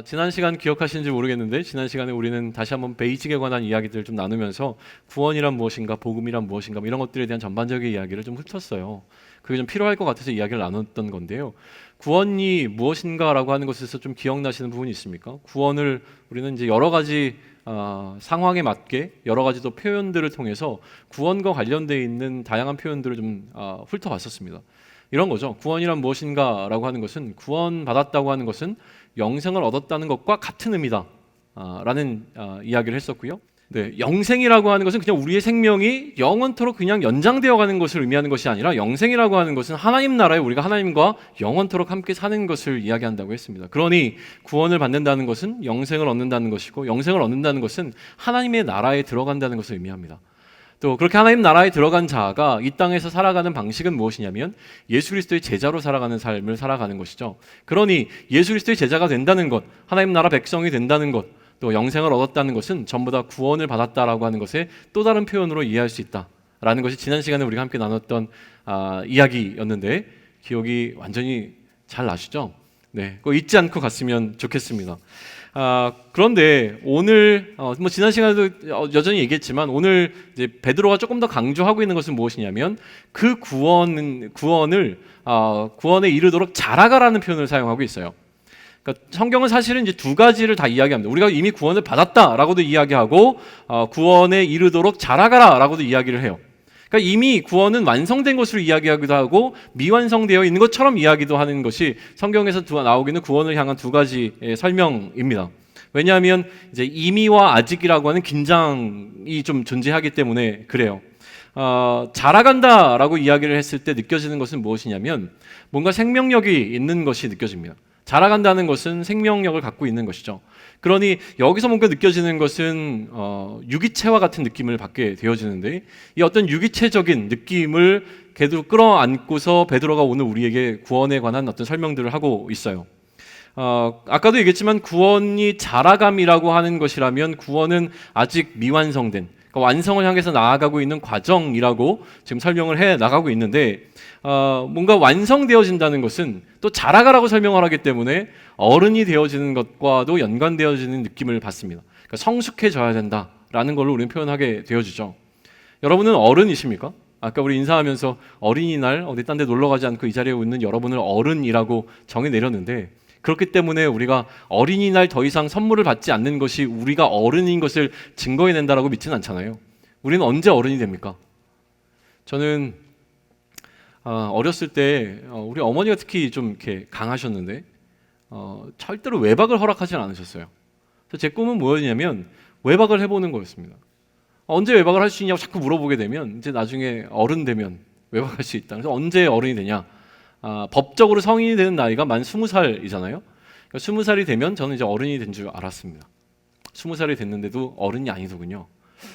지난 시간 기억하시는지 모르겠는데 지난 시간에 우리는 다시 한번 베이직에 관한 이야기들을 좀 나누면서 구원이란 무엇인가, 복음이란 무엇인가 이런 것들에 대한 전반적인 이야기를 좀 훑었어요. 그게 좀 필요할 것 같아서 이야기를 나눴던 건데요. 구원이 무엇인가라고 하는 것에서 좀 기억나시는 부분이 있습니까? 구원을 우리는 이제 여러 가지 상황에 맞게 여러 가지 또 표현들을 통해서 구원과 관련되어 있는 다양한 표현들을 좀 훑어봤었습니다. 이런 거죠. 구원이란 무엇인가라고 하는 것은 구원받았다고 하는 것은 영생을 얻었다는 것과 같은 의미다 라는 이야기를 했었고요. 네, 영생이라고 하는 것은 그냥 우리의 생명이 영원토록 그냥 연장되어 가는 것을 의미하는 것이 아니라 영생이라고 하는 것은 하나님 나라에 우리가 하나님과 영원토록 함께 사는 것을 이야기한다고 했습니다. 그러니 구원을 받는다는 것은 영생을 얻는다는 것이고, 영생을 얻는다는 것은 하나님의 나라에 들어간다는 것을 의미합니다. 또 그렇게 하나님 나라에 들어간 자가 이 땅에서 살아가는 방식은 무엇이냐면 예수 그리스도의 제자로 살아가는 삶을 살아가는 것이죠. 그러니 예수 그리스도의 제자가 된다는 것, 하나님 나라 백성이 된다는 것, 또 영생을 얻었다는 것은 전부 다 구원을 받았다라고 하는 것의 또 다른 표현으로 이해할 수 있다라는 것이 지난 시간에 우리가 함께 나눴던 이야기였는데 기억이 완전히 잘 나시죠? 네, 그거 잊지 않고 갔으면 좋겠습니다. 그런데 오늘 뭐 지난 시간에도 여전히 얘기했지만 오늘 이제 베드로가 조금 더 강조하고 있는 것은 무엇이냐면 그 구원에 이르도록 자라가라는 표현을 사용하고 있어요. 그러니까 성경은 사실은 이제 두 가지를 다 이야기합니다. 우리가 이미 구원을 받았다라고도 이야기하고 구원에 이르도록 자라가라라고도 이야기를 해요. 그러니까 이미 구원은 완성된 것으로 이야기하기도 하고 미완성되어 있는 것처럼 이야기도 하는 것이 성경에서 나오기는 구원을 향한 두 가지의 설명입니다. 왜냐하면 이제 이미와 아직이라고 하는 긴장이 좀 존재하기 때문에 그래요. 자라간다라고 이야기를 했을 때 느껴지는 것은 무엇이냐면 뭔가 생명력이 있는 것이 느껴집니다. 자라간다는 것은 생명력을 갖고 있는 것이죠. 그러니 여기서 뭔가 느껴지는 것은 유기체와 같은 느낌을 받게 되어지는데 이 어떤 유기체적인 느낌을 계속 끌어안고서 베드로가 오늘 우리에게 구원에 관한 어떤 설명들을 하고 있어요. 아까도 얘기했지만 구원이 자라감이라고 하는 것이라면 구원은 아직 미완성된, 그러니까 완성을 향해서 나아가고 있는 과정이라고 지금 설명을 해 나가고 있는데 뭔가 완성되어진다는 것은 또 자라가라고 설명을 하기 때문에 어른이 되어지는 것과도 연관되어지는 느낌을 받습니다. 그러니까 성숙해져야 된다라는 걸로 우리는 표현하게 되어지죠. 여러분은 어른이십니까? 아까 우리 인사하면서 어린이날 어디 딴 데 놀러 가지 않고 이 자리에 있는 여러분을 어른이라고 정의 내렸는데 그렇기 때문에 우리가 어린이날 더 이상 선물을 받지 않는 것이 우리가 어른인 것을 증거해낸다라고 믿지는 않잖아요. 우리는 언제 어른이 됩니까? 저는 어렸을 때 우리 어머니가 특히 좀 이렇게 강하셨는데 절대로 외박을 허락하지 않으셨어요. 그래서 제 꿈은 뭐였냐면 외박을 해보는 거였습니다. 언제 외박을 할 수 있냐고 자꾸 물어보게 되면 이제 나중에 어른 되면 외박할 수 있다. 그래서 언제 어른이 되냐? 법적으로 성인이 되는 나이가 만 20살이잖아요. 그러니까 20살이 되면 저는 이제 어른이 된 줄 알았습니다. 20살이 됐는데도 어른이 아니더군요.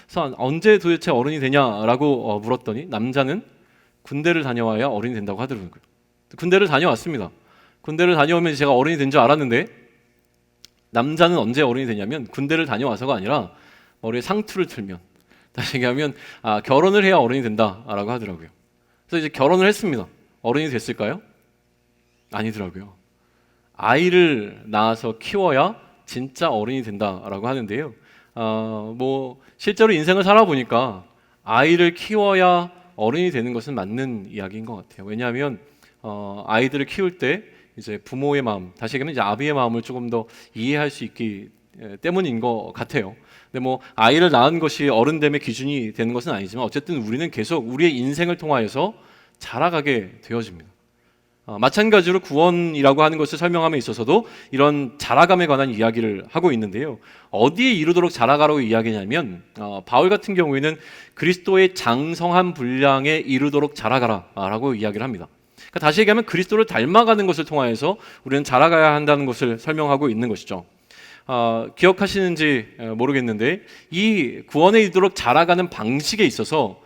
그래서 언제 도대체 어른이 되냐라고 물었더니 남자는 군대를 다녀와야 어른이 된다고 하더라고요. 군대를 다녀왔습니다. 군대를 다녀오면 제가 어른이 된 줄 알았는데 남자는 언제 어른이 되냐면 군대를 다녀와서가 아니라 머리에 상투를 틀면, 다시 얘기하면 결혼을 해야 어른이 된다라고 하더라고요. 그래서 이제 결혼을 했습니다. 어른이 됐을까요? 아니더라고요. 아이를 낳아서 키워야 진짜 어른이 된다라고 하는데요. 뭐 실제로 인생을 살아보니까 아이를 키워야 어른이 되는 것은 맞는 이야기인 것 같아요. 왜냐하면 아이들을 키울 때 이제 부모의 마음, 다시 얘기하면 이제 아비의 마음을 조금 더 이해할 수 있기 때문인 것 같아요. 근데 뭐 아이를 낳은 것이 어른됨의 기준이 되는 것은 아니지만 어쨌든 우리는 계속 우리의 인생을 통하여서 자라가게 되어집니다. 마찬가지로 구원이라고 하는 것을 설명함에 있어서도 이런 자라감에 관한 이야기를 하고 있는데요. 어디에 이르도록 자라가라고 이야기냐면 바울 같은 경우에는 그리스도의 장성한 분량에 이르도록 자라가라라고 이야기를 합니다. 그러니까 다시 얘기하면 그리스도를 닮아가는 것을 통하여서 우리는 자라가야 한다는 것을 설명하고 있는 것이죠. 기억하시는지 모르겠는데 이 구원에 이르도록 자라가는 방식에 있어서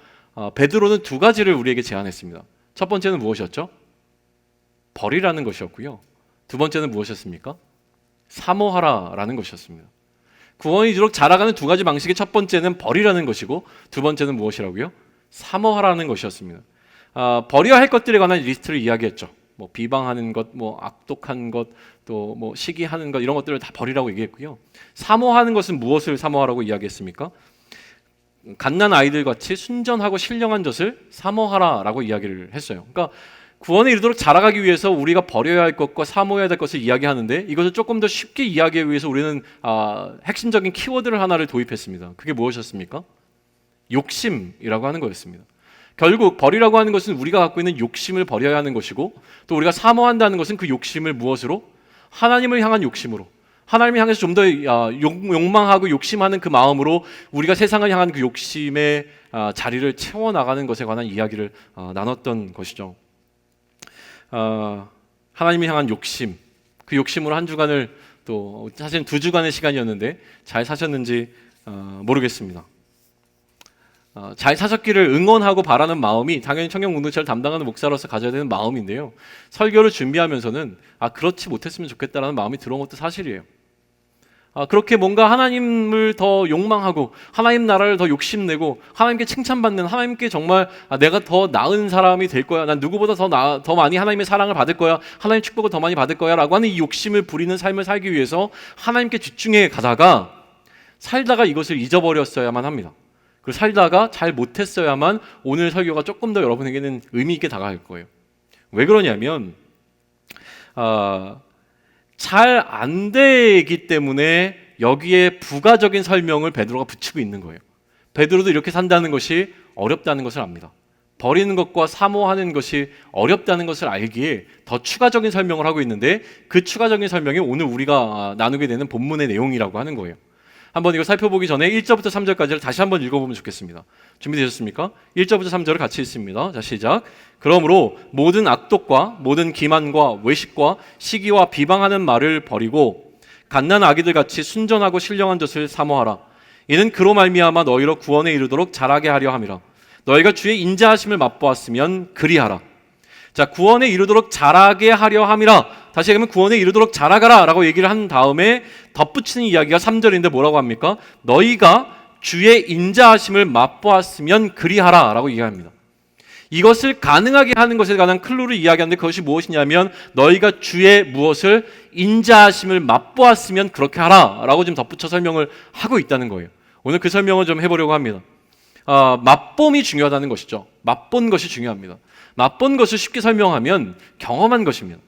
베드로는 두 가지를 우리에게 제안했습니다. 첫 번째는 무엇이었죠? 버리라는 것이었고요. 두 번째는 무엇이었습니까? 사모하라라는 것이었습니다. 구원이 이르도록 자라가는 두 가지 방식의 첫 번째는 버리라는 것이고 두 번째는 무엇이라고요? 사모하라는 것이었습니다. 버려야 할 것들에 관한 리스트를 이야기했죠. 뭐 비방하는 것, 뭐 악독한 것, 또 뭐 시기하는 것 이런 것들을 다 버리라고 얘기했고요. 사모하는 것은 무엇을 사모하라고 이야기했습니까? 갓난 아이들 같이 순전하고 신령한 젖을 사모하라라고 이야기를 했어요. 그러니까 구원에 이르도록 자라가기 위해서 우리가 버려야 할 것과 사모해야 될 것을 이야기하는데 이것을 조금 더 쉽게 이야기하기 위해서 우리는 핵심적인 키워드를 하나를 도입했습니다. 그게 무엇이었습니까? 욕심이라고 하는 거였습니다. 결국 버리라고 하는 것은 우리가 갖고 있는 욕심을 버려야 하는 것이고, 또 우리가 사모한다는 것은 그 욕심을 무엇으로? 하나님을 향한 욕심으로, 하나님을 향해서 좀 더 욕망하고 욕심하는 그 마음으로 우리가 세상을 향한 그 욕심의 자리를 채워나가는 것에 관한 이야기를 나눴던 것이죠. 하나님을 향한 욕심, 그 욕심으로 한 주간을, 또 사실 2주간의 시간이었는데 잘 사셨는지 모르겠습니다. 잘 사셨기를 응원하고 바라는 마음이 당연히 청년 공동체를 담당하는 목사로서 가져야 되는 마음인데요, 설교를 준비하면서는 그렇지 못했으면 좋겠다라는 마음이 들어온 것도 사실이에요. 그렇게 뭔가 하나님을 더 욕망하고 하나님 나라를 더 욕심내고 하나님께 칭찬받는, 하나님께 정말 내가 더 나은 사람이 될 거야, 난 누구보다 더 많이 하나님의 사랑을 받을 거야, 하나님의 축복을 더 많이 받을 거야 라고 하는 이 욕심을 부리는 삶을 살기 위해서 하나님께 집중해 가다가 살다가 이것을 잊어버렸어야만 합니다. 그 살다가 잘 못했어야만 오늘 설교가 조금 더 여러분에게는 의미 있게 다가갈 거예요. 왜 그러냐면 잘 안 되기 때문에 여기에 부가적인 설명을 베드로가 붙이고 있는 거예요. 베드로도 이렇게 산다는 것이 어렵다는 것을 압니다. 버리는 것과 사모하는 것이 어렵다는 것을 알기에 더 추가적인 설명을 하고 있는데, 그 추가적인 설명이 오늘 우리가 나누게 되는 본문의 내용이라고 하는 거예요. 한번 이거 살펴보기 전에 1절부터 3절까지를 다시 한번 읽어보면 좋겠습니다. 준비되셨습니까? 1절부터 3절을 같이 읽습니다. 자, 시작. 그러므로 모든 악독과 모든 기만과 외식과 시기와 비방하는 말을 버리고 갓난 아기들 같이 순전하고 신령한 젖을 사모하라. 이는 그로 말미암아 너희로 구원에 이르도록 자라게 하려 함이라. 너희가 주의 인자하심을 맛보았으면 그리하라. 자, 구원에 이르도록 자라게 하려 함이라. 다시 얘기하면 구원에 이르도록 자라가라 라고 얘기를 한 다음에 덧붙이는 이야기가 3절인데 뭐라고 합니까? 너희가 주의 인자하심을 맛보았으면 그리하라 라고 얘기합니다. 이것을 가능하게 하는 것에 관한 클루를 이야기하는데, 그것이 무엇이냐면 너희가 주의 무엇을? 인자하심을 맛보았으면 그렇게 하라 라고 지금 덧붙여 설명을 하고 있다는 거예요. 오늘 그 설명을 좀 해보려고 합니다. 맛봄이 중요하다는 것이죠. 맛본 것이 중요합니다. 맛본 것을 쉽게 설명하면 경험한 것입니다.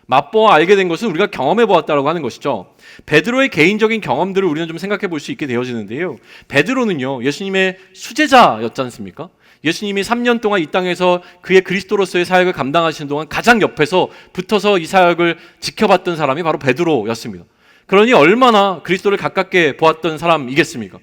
맛보아 알게 된 것은 우리가 경험해 보았다라고 하는 것이죠. 베드로의 개인적인 경험들을 우리는 좀 생각해 볼 수 있게 되어지는데요, 베드로는요 예수님의 수제자였지 않습니까? 예수님이 3년 동안 이 땅에서 그의 그리스도로서의 사역을 감당하시는 동안 가장 옆에서 붙어서 이 사역을 지켜봤던 사람이 바로 베드로였습니다. 그러니 얼마나 그리스도를 가깝게 보았던 사람이겠습니까?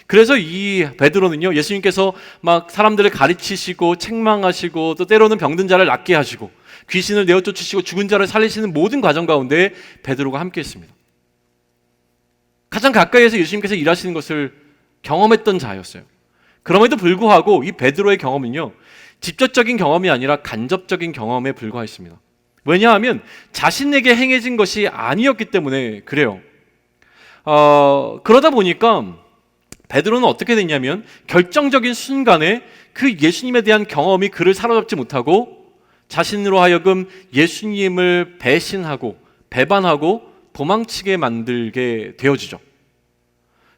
그래서 이 베드로는요, 예수님께서 막 사람들을 가르치시고 책망하시고 또 때로는 병든 자를 낫게 하시고 귀신을 내어 쫓으시고 죽은 자를 살리시는 모든 과정 가운데 베드로가 함께 했습니다. 가장 가까이에서 예수님께서 일하시는 것을 경험했던 자였어요. 그럼에도 불구하고 이 베드로의 경험은요, 직접적인 경험이 아니라 간접적인 경험에 불과했습니다. 왜냐하면 자신에게 행해진 것이 아니었기 때문에 그래요. 그러다 보니까 베드로는 어떻게 됐냐면 결정적인 순간에 그 예수님에 대한 경험이 그를 사로잡지 못하고 자신으로 하여금 예수님을 배신하고 배반하고 도망치게 만들게 되어지죠.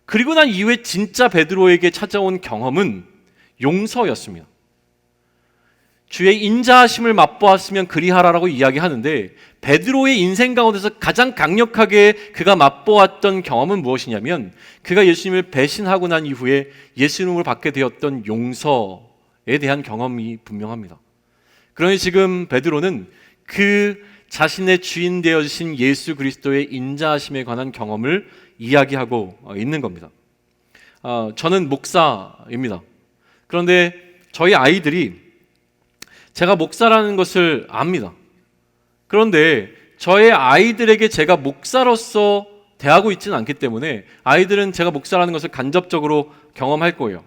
그리고 난 이후에 진짜 베드로에게 찾아온 경험은 용서였습니다. 주의 인자하심을 맛보았으면 그리하라라고 이야기하는데, 베드로의 인생 가운데서 가장 강력하게 그가 맛보았던 경험은 무엇이냐면 그가 예수님을 배신하고 난 이후에 예수님을 받게 되었던 용서에 대한 경험이 분명합니다. 그러니 지금 베드로는 그 자신의 주인 되어주신 예수 그리스도의 인자하심에 관한 경험을 이야기하고 있는 겁니다. 저는 목사입니다. 그런데 저희 아이들이 제가 목사라는 것을 압니다. 그런데 저의 아이들에게 제가 목사로서 대하고 있지는 않기 때문에 아이들은 제가 목사라는 것을 간접적으로 경험할 거예요.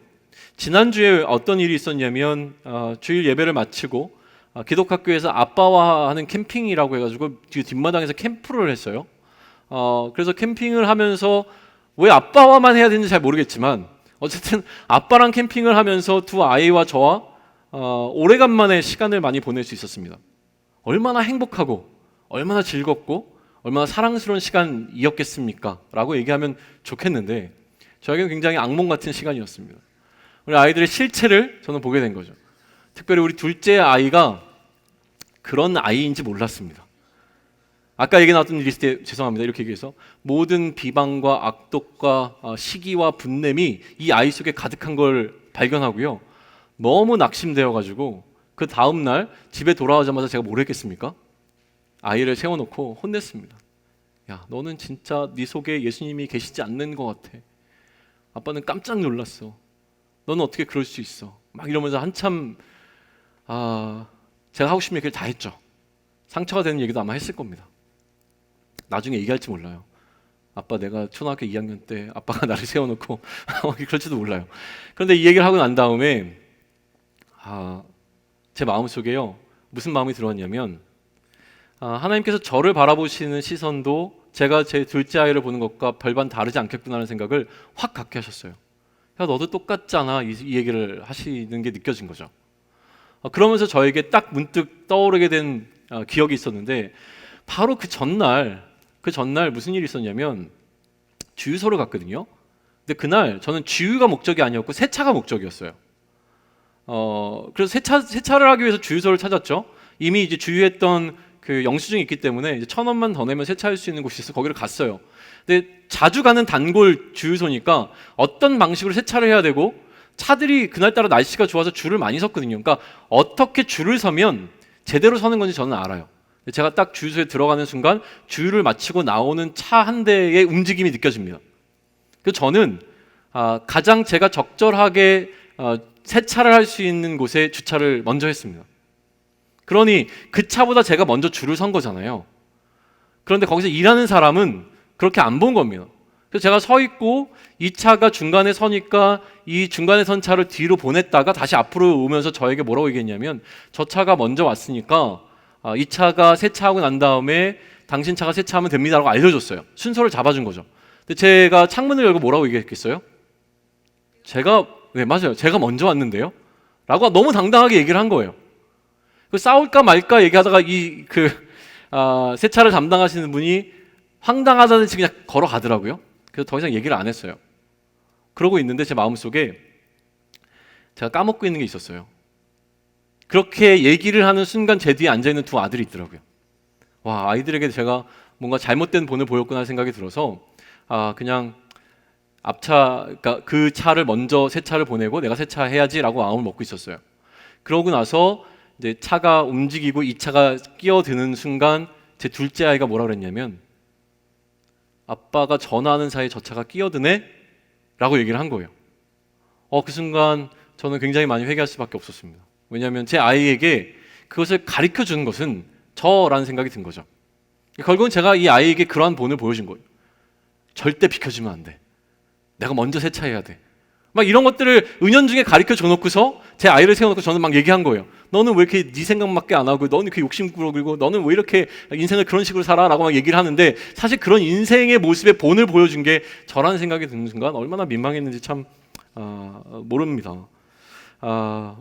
지난주에 어떤 일이 있었냐면 주일 예배를 마치고 기독학교에서 아빠와 하는 캠핑이라고 해가지고 뒷마당에서 캠프를 했어요. 그래서 캠핑을 하면서 왜 아빠와만 해야 되는지 잘 모르겠지만 어쨌든 아빠랑 캠핑을 하면서 두 아이와 저와 오래간만에 시간을 많이 보낼 수 있었습니다. 얼마나 행복하고 얼마나 즐겁고 얼마나 사랑스러운 시간이었겠습니까? 라고 얘기하면 좋겠는데 저에게는 굉장히 악몽 같은 시간이었습니다. 우리 아이들의 실체를 저는 보게 된 거죠. 특별히 우리 둘째 아이가 그런 아이인지 몰랐습니다. 아까 얘기 나왔던 리스트에 죄송합니다. 이렇게 얘기해서 모든 비방과 악독과 시기와 분냄이 이 아이 속에 가득한 걸 발견하고요. 너무 낙심되어가지고 그 다음날 집에 돌아오자마자 제가 뭘 했겠습니까? 아이를 세워놓고 혼냈습니다. 야, 너는 진짜 네 속에 예수님이 계시지 않는 것 같아. 아빠는 깜짝 놀랐어. 너는 어떻게 그럴 수 있어? 막 이러면서 한참 제가 하고 싶은 얘기를 다 했죠. 상처가 되는 얘기도 아마 했을 겁니다. 나중에 얘기할지 몰라요. 아빠 내가 초등학교 2학년 때 아빠가 나를 세워놓고 그럴지도 몰라요. 그런데 이 얘기를 하고 난 다음에 제 마음속에요 무슨 마음이 들었냐면 하나님께서 저를 바라보시는 시선도 제가 제 둘째 아이를 보는 것과 별반 다르지 않겠구나 하는 생각을 확 갖게 하셨어요. 야 너도 똑같잖아 이 얘기를 하시는 게 느껴진 거죠. 그러면서 저에게 딱 문득 떠오르게 된 기억이 있었는데 바로 그 전날 무슨 일이 있었냐면 주유소를 갔거든요. 근데 그날 저는 주유가 목적이 아니었고 세차가 목적이었어요. 그래서 세차를 하기 위해서 주유소를 찾았죠. 이미 이제 주유했던 그 영수증이 있기 때문에 이제 1,000원만 더 내면 세차할 수 있는 곳이 있어서 거기를 갔어요. 근데 자주 가는 단골 주유소니까 어떤 방식으로 세차를 해야 되고 차들이 그날따라 날씨가 좋아서 줄을 많이 섰거든요. 그러니까 어떻게 줄을 서면 제대로 서는 건지 저는 알아요. 제가 딱 주유소에 들어가는 순간 주유를 마치고 나오는 차 한 대의 움직임이 느껴집니다. 그래서 저는 가장 제가 적절하게 세차를 할 수 있는 곳에 주차를 먼저 했습니다. 그러니 그 차보다 제가 먼저 줄을 선 거잖아요. 그런데 거기서 일하는 사람은 그렇게 안 본 겁니다. 그래서 제가 서 있고 이 차가 중간에 서니까 이 중간에 선 차를 뒤로 보냈다가 다시 앞으로 오면서 저에게 뭐라고 얘기했냐면 저 차가 먼저 왔으니까 이 차가 세차하고 난 다음에 당신 차가 세차하면 됩니다라고 알려줬어요. 순서를 잡아준 거죠. 근데 제가 창문을 열고 뭐라고 얘기했겠어요? 네 맞아요. 제가 먼저 왔는데요? 라고 너무 당당하게 얘기를 한 거예요. 싸울까 말까 얘기하다가 세차를 담당하시는 분이 황당하다는 듯이 그냥 걸어가더라고요. 그래서 더 이상 얘기를 안 했어요. 그러고 있는데 제 마음속에 제가 까먹고 있는 게 있었어요. 그렇게 얘기를 하는 순간 제 뒤에 앉아있는 두 아들이 있더라고요. 와, 아이들에게 제가 뭔가 잘못된 본을 보였구나 생각이 들어서 그냥 그러니까 그 차를 먼저 세차를 보내고 내가 세차해야지라고 마음을 먹고 있었어요. 그러고 나서 이제 차가 움직이고 이 차가 끼어드는 순간 제 둘째 아이가 뭐라 그랬냐면 아빠가 전화하는 사이에 저 차가 끼어드네? 라고 얘기를 한 거예요. 그 순간 저는 굉장히 많이 회개할 수밖에 없었습니다. 왜냐하면 제 아이에게 그것을 가르쳐 주는 것은 저라는 생각이 든 거죠. 결국은 제가 이 아이에게 그러한 본을 보여준 거예요. 절대 비켜주면 안 돼. 내가 먼저 세차해야 돼. 막 이런 것들을 은연중에 가르쳐 줘놓고서 제 아이를 세워놓고 저는 막 얘기한 거예요. 너는 왜 이렇게 네 생각밖에 안 하고 너는 이렇게 욕심꾸러기고 너는 왜 이렇게 인생을 그런 식으로 살아? 라고 막 얘기를 하는데 사실 그런 인생의 모습의 본을 보여준 게 저라는 생각이 드는 순간 얼마나 민망했는지 참 모릅니다.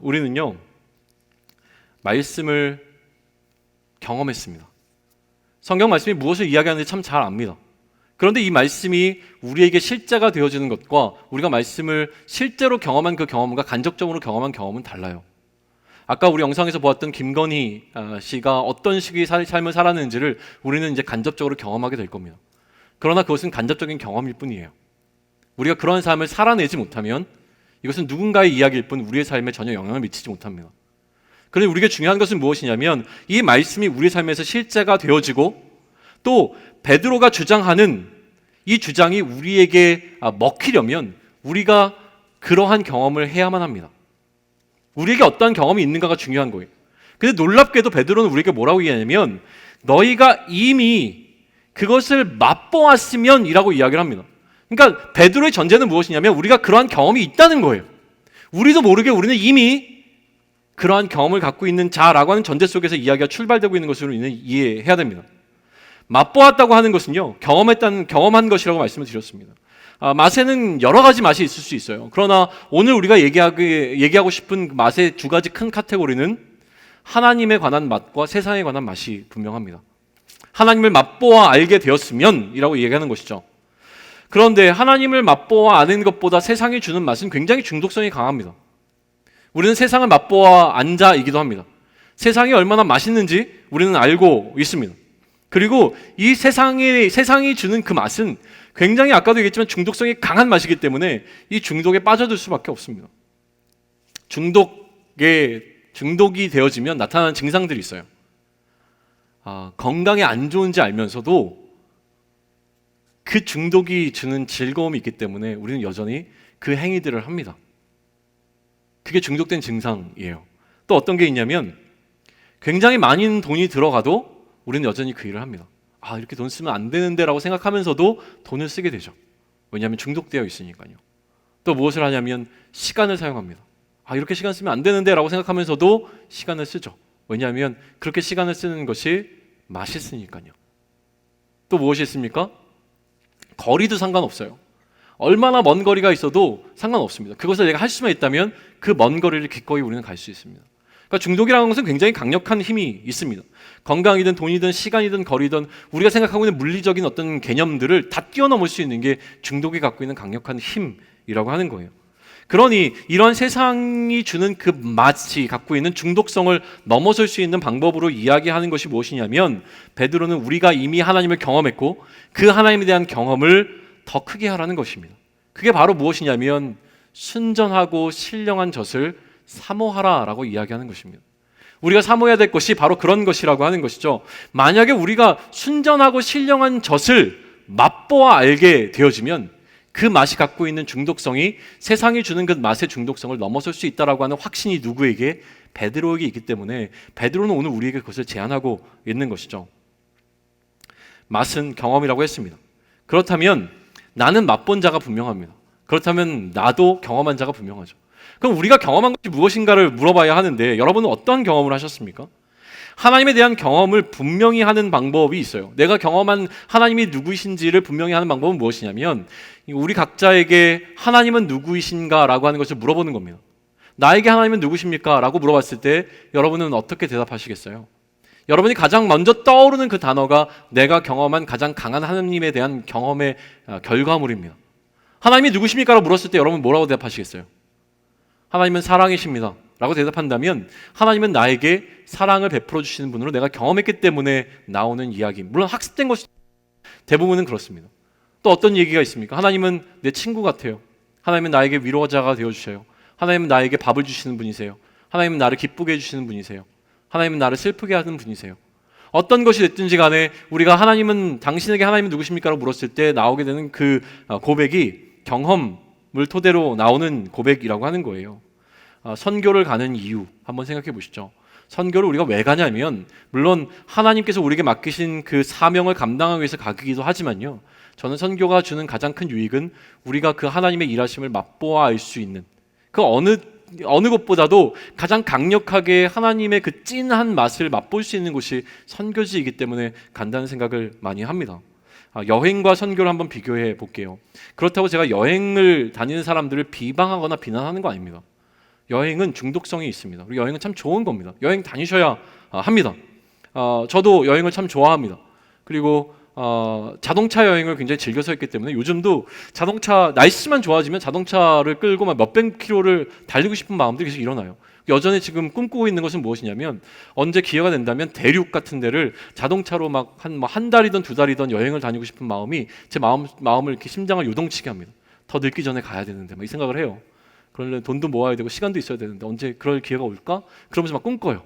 우리는요 말씀을 경험했습니다. 성경 말씀이 무엇을 이야기하는지 참 잘 압니다. 그런데 이 말씀이 우리에게 실제가 되어지는 것과 우리가 말씀을 실제로 경험한 그 경험과 간접적으로 경험한 경험은 달라요. 아까 우리 영상에서 보았던 김건희 씨가 어떤 식의 삶을 살았는지를 우리는 이제 간접적으로 경험하게 될 겁니다. 그러나 그것은 간접적인 경험일 뿐이에요. 우리가 그러한 삶을 살아내지 못하면 이것은 누군가의 이야기일 뿐 우리의 삶에 전혀 영향을 미치지 못합니다. 그런데 우리에게 중요한 것은 무엇이냐면 이 말씀이 우리 삶에서 실제가 되어지고 또 베드로가 주장하는 이 주장이 우리에게 먹히려면 우리가 그러한 경험을 해야만 합니다. 우리에게 어떠한 경험이 있는가가 중요한 거예요. 근데 놀랍게도 베드로는 우리에게 뭐라고 얘기하냐면 너희가 이미 그것을 맛보았으면 이라고 이야기를 합니다. 그러니까 베드로의 전제는 무엇이냐면 우리가 그러한 경험이 있다는 거예요. 우리도 모르게 우리는 이미 그러한 경험을 갖고 있는 자라고 하는 전제 속에서 이야기가 출발되고 있는 것으로 이해해야 됩니다. 맛보았다고 하는 것은요 경험한 것이라고 말씀을 드렸습니다. 맛에는 여러 가지 맛이 있을 수 있어요. 그러나 오늘 우리가 얘기하고 싶은 맛의 두 가지 큰 카테고리는 하나님에 관한 맛과 세상에 관한 맛이 분명합니다. 하나님을 맛보아 알게 되었으면 이라고 얘기하는 것이죠. 그런데 하나님을 맛보아 아는 것보다 세상이 주는 맛은 굉장히 중독성이 강합니다. 우리는 세상을 맛보아 안 자이기도 합니다. 세상이 얼마나 맛있는지 우리는 알고 있습니다. 그리고 이 세상이 주는 그 맛은 굉장히 아까도 얘기했지만 중독성이 강한 맛이기 때문에 이 중독에 빠져들 수밖에 없습니다. 중독이 되어지면 나타나는 증상들이 있어요. 건강에 안 좋은지 알면서도 그 중독이 주는 즐거움이 있기 때문에 우리는 여전히 그 행위들을 합니다. 그게 중독된 증상이에요. 또 어떤 게 있냐면 굉장히 많은 돈이 들어가도 우리는 여전히 그 일을 합니다. 이렇게 돈 쓰면 안 되는데 라고 생각하면서도 돈을 쓰게 되죠. 왜냐하면 중독되어 있으니까요. 또 무엇을 하냐면 시간을 사용합니다. 이렇게 시간 쓰면 안 되는데 라고 생각하면서도 시간을 쓰죠. 왜냐하면 그렇게 시간을 쓰는 것이 맛있으니까요. 또 무엇이 있습니까? 거리도 상관없어요. 얼마나 먼 거리가 있어도 상관없습니다. 그것을 내가 할 수만 있다면 그 먼 거리를 기꺼이 우리는 갈 수 있습니다. 그러니까 중독이라는 것은 굉장히 강력한 힘이 있습니다. 건강이든 돈이든 시간이든 거리든 우리가 생각하고 있는 물리적인 어떤 개념들을 다 뛰어넘을 수 있는 게 중독이 갖고 있는 강력한 힘이라고 하는 거예요. 그러니 이런 세상이 주는 그 맛이 갖고 있는 중독성을 넘어설 수 있는 방법으로 이야기하는 것이 무엇이냐면 베드로는 우리가 이미 하나님을 경험했고 그 하나님에 대한 경험을 더 크게 하라는 것입니다. 그게 바로 무엇이냐면 순전하고 신령한 젖을 사모하라라고 이야기하는 것입니다. 우리가 사모해야 될 것이 바로 그런 것이라고 하는 것이죠. 만약에 우리가 순전하고 신령한 젖을 맛보아 알게 되어지면 그 맛이 갖고 있는 중독성이 세상이 주는 그 맛의 중독성을 넘어설 수 있다라고 하는 확신이 누구에게? 베드로에게 있기 때문에 베드로는 오늘 우리에게 그것을 제안하고 있는 것이죠. 맛은 경험이라고 했습니다. 그렇다면 나는 맛본 자가 분명합니다. 그렇다면 나도 경험한 자가 분명하죠. 그럼 우리가 경험한 것이 무엇인가를 물어봐야 하는데 여러분은 어떠한 경험을 하셨습니까? 하나님에 대한 경험을 분명히 하는 방법이 있어요. 내가 경험한 하나님이 누구이신지를 분명히 하는 방법은 무엇이냐면 우리 각자에게 하나님은 누구이신가 라고 하는 것을 물어보는 겁니다. 나에게 하나님은 누구십니까? 라고 물어봤을 때 여러분은 어떻게 대답하시겠어요? 여러분이 가장 먼저 떠오르는 그 단어가 내가 경험한 가장 강한 하나님에 대한 경험의 결과물입니다. 하나님이 누구십니까? 라고 물었을 때 여러분 뭐라고 대답하시겠어요? 하나님은 사랑이십니다 라고 대답한다면 하나님은 나에게 사랑을 베풀어 주시는 분으로 내가 경험했기 때문에 나오는 이야기, 물론 학습된 것이 대부분은 그렇습니다. 또 어떤 얘기가 있습니까? 하나님은 내 친구 같아요. 하나님은 나에게 위로자가 되어주셔요. 하나님은 나에게 밥을 주시는 분이세요. 하나님은 나를 기쁘게 해주시는 분이세요. 하나님은 나를 슬프게 하는 분이세요. 어떤 것이 됐든지 간에 우리가 당신에게 하나님은 누구십니까? 라고 물었을 때 나오게 되는 그 고백이 경험을 토대로 나오는 고백이라고 하는 거예요. 선교를 가는 이유 한번 생각해 보시죠. 선교를 우리가 왜 가냐면 물론 하나님께서 우리에게 맡기신 그 사명을 감당하기 위해서 가기도 하지만요. 저는 선교가 주는 가장 큰 유익은 우리가 그 하나님의 일하심을 맛보아 알 수 있는 그 어느 것보다도 가장 강력하게 하나님의 그 찐한 맛을 맛볼 수 있는 곳이 선교지이기 때문에 간다는 생각을 많이 합니다. 여행과 선교를 한번 비교해 볼게요. 그렇다고 제가 여행을 다니는 사람들을 비방하거나 비난하는 거 아닙니다. 여행은 중독성이 있습니다. 그리고 여행은 참 좋은 겁니다. 여행 다니셔야 합니다. 저도 여행을 참 좋아합니다. 그리고 자동차 여행을 굉장히 즐겨서 했기 때문에 요즘도 자동차 날씨만 좋아지면 자동차를 끌고 막 몇백 킬로를 달리고 싶은 마음들이 계속 일어나요. 여전히 지금 꿈꾸고 있는 것은 무엇이냐면 언제 기회가 된다면 대륙 같은 데를 자동차로 막 한 달이든 두 달이든 여행을 다니고 싶은 마음이 제 마음을 이렇게 심장을 요동치게 합니다. 더 늙기 전에 가야 되는데 막 이 생각을 해요. 그러려면 돈도 모아야 되고 시간도 있어야 되는데 언제 그럴 기회가 올까? 그러면서 막 꿈꿔요.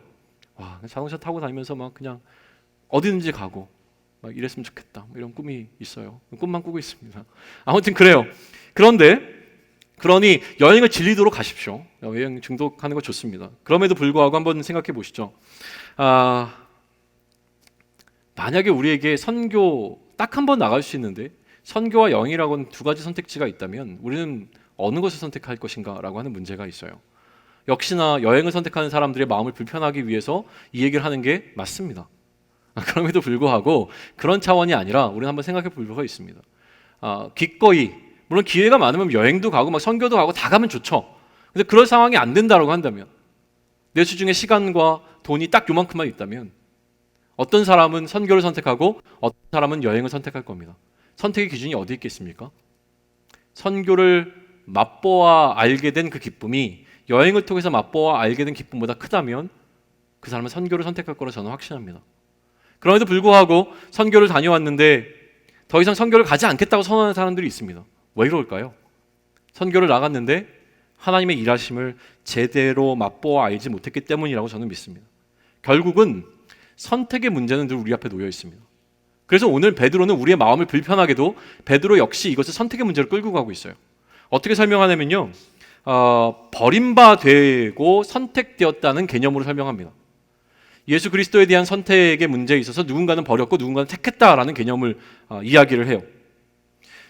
와, 자동차 타고 다니면서 막 그냥 어디든지 가고 막 이랬으면 좋겠다. 이런 꿈이 있어요. 꿈만 꾸고 있습니다. 아무튼 그래요. 그러니 여행을 질리도록 가십시오. 여행 중독하는 거 좋습니다. 그럼에도 불구하고 한번 생각해 보시죠. 만약에 우리에게 선교 딱 한 번 나갈 수 있는데 선교와 여행이라고는 두 가지 선택지가 있다면 우리는 어느 것을 선택할 것인가 라고 하는 문제가 있어요. 역시나 여행을 선택하는 사람들의 마음을 불편하기 위해서 이 얘기를 하는 게 맞습니다. 그럼에도 불구하고 그런 차원이 아니라 우리는 한번 생각해 볼 필요가 있습니다. 기꺼이 물론 기회가 많으면 여행도 가고 막 선교도 가고 다 가면 좋죠. 근데 그럴 상황이 안 된다고 한다면 내 수중에 시간과 돈이 딱 요만큼만 있다면 어떤 사람은 선교를 선택하고 어떤 사람은 여행을 선택할 겁니다. 선택의 기준이 어디 있겠습니까? 선교를 맛보아 알게 된 그 기쁨이 여행을 통해서 맛보아 알게 된 기쁨보다 크다면 그 사람은 선교를 선택할 거라 저는 확신합니다. 그럼에도 불구하고 선교를 다녀왔는데 더 이상 선교를 가지 않겠다고 선언하는 사람들이 있습니다. 왜 그럴까요? 선교를 나갔는데 하나님의 일하심을 제대로 맛보아 알지 못했기 때문이라고 저는 믿습니다. 결국은 선택의 문제는 늘 우리 앞에 놓여 있습니다. 그래서 오늘 베드로는 우리의 마음을 불편하게도 베드로 역시 이것을 선택의 문제로 끌고 가고 있어요. 어떻게 설명하냐면요, 버림받되고 선택되었다는 개념으로 설명합니다. 예수 그리스도에 대한 선택의 문제에 있어서 누군가는 버렸고 누군가는 택했다라는 개념을 이야기를 해요.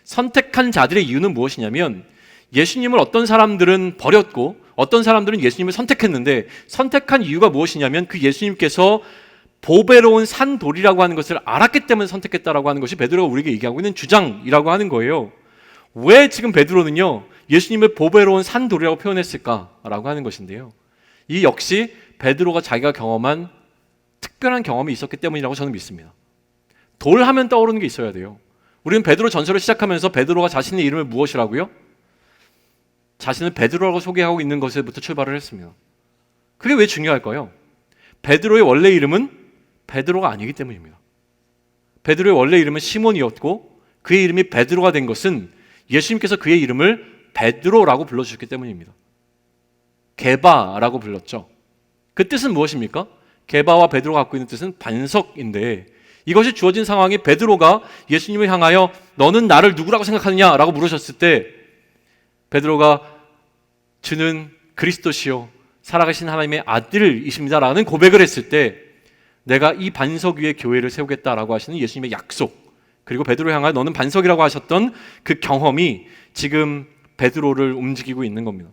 선택한 자들의 이유는 무엇이냐면 예수님을 어떤 사람들은 버렸고 어떤 사람들은 예수님을 선택했는데 선택한 이유가 무엇이냐면 그 예수님께서 보배로운 산돌이라고 하는 것을 알았기 때문에 선택했다라고 하는 것이 베드로가 우리에게 얘기하고 있는 주장이라고 하는 거예요. 왜 지금 베드로는요 예수님을 보배로운 산돌이라고 표현했을까라고 하는 것인데요, 이 역시 베드로가 자기가 경험한 특별한 경험이 있었기 때문이라고 저는 믿습니다. 돌 하면 떠오르는 게 있어야 돼요. 우리는 베드로 전설을 시작하면서 베드로가 자신의 이름을 무엇이라고요? 자신을 베드로라고 소개하고 있는 것에부터 출발을 했습니다. 그게 왜 중요할까요? 베드로의 원래 이름은 베드로가 아니기 때문입니다. 베드로의 원래 이름은 시몬이었고 그의 이름이 베드로가 된 것은 예수님께서 그의 이름을 베드로라고 불러주셨기 때문입니다. 게바라고 불렀죠. 그 뜻은 무엇입니까? 게바와 베드로가 갖고 있는 뜻은 반석인데 이것이 주어진 상황에 베드로가 예수님을 향하여 너는 나를 누구라고 생각하느냐라고 물으셨을 때 베드로가 주는 그리스도시요 살아계신 하나님의 아들이십니다라는 고백을 했을 때 내가 이 반석 위에 교회를 세우겠다라고 하시는 예수님의 약속, 그리고 베드로 향하여 너는 반석이라고 하셨던 그 경험이 지금 베드로를 움직이고 있는 겁니다.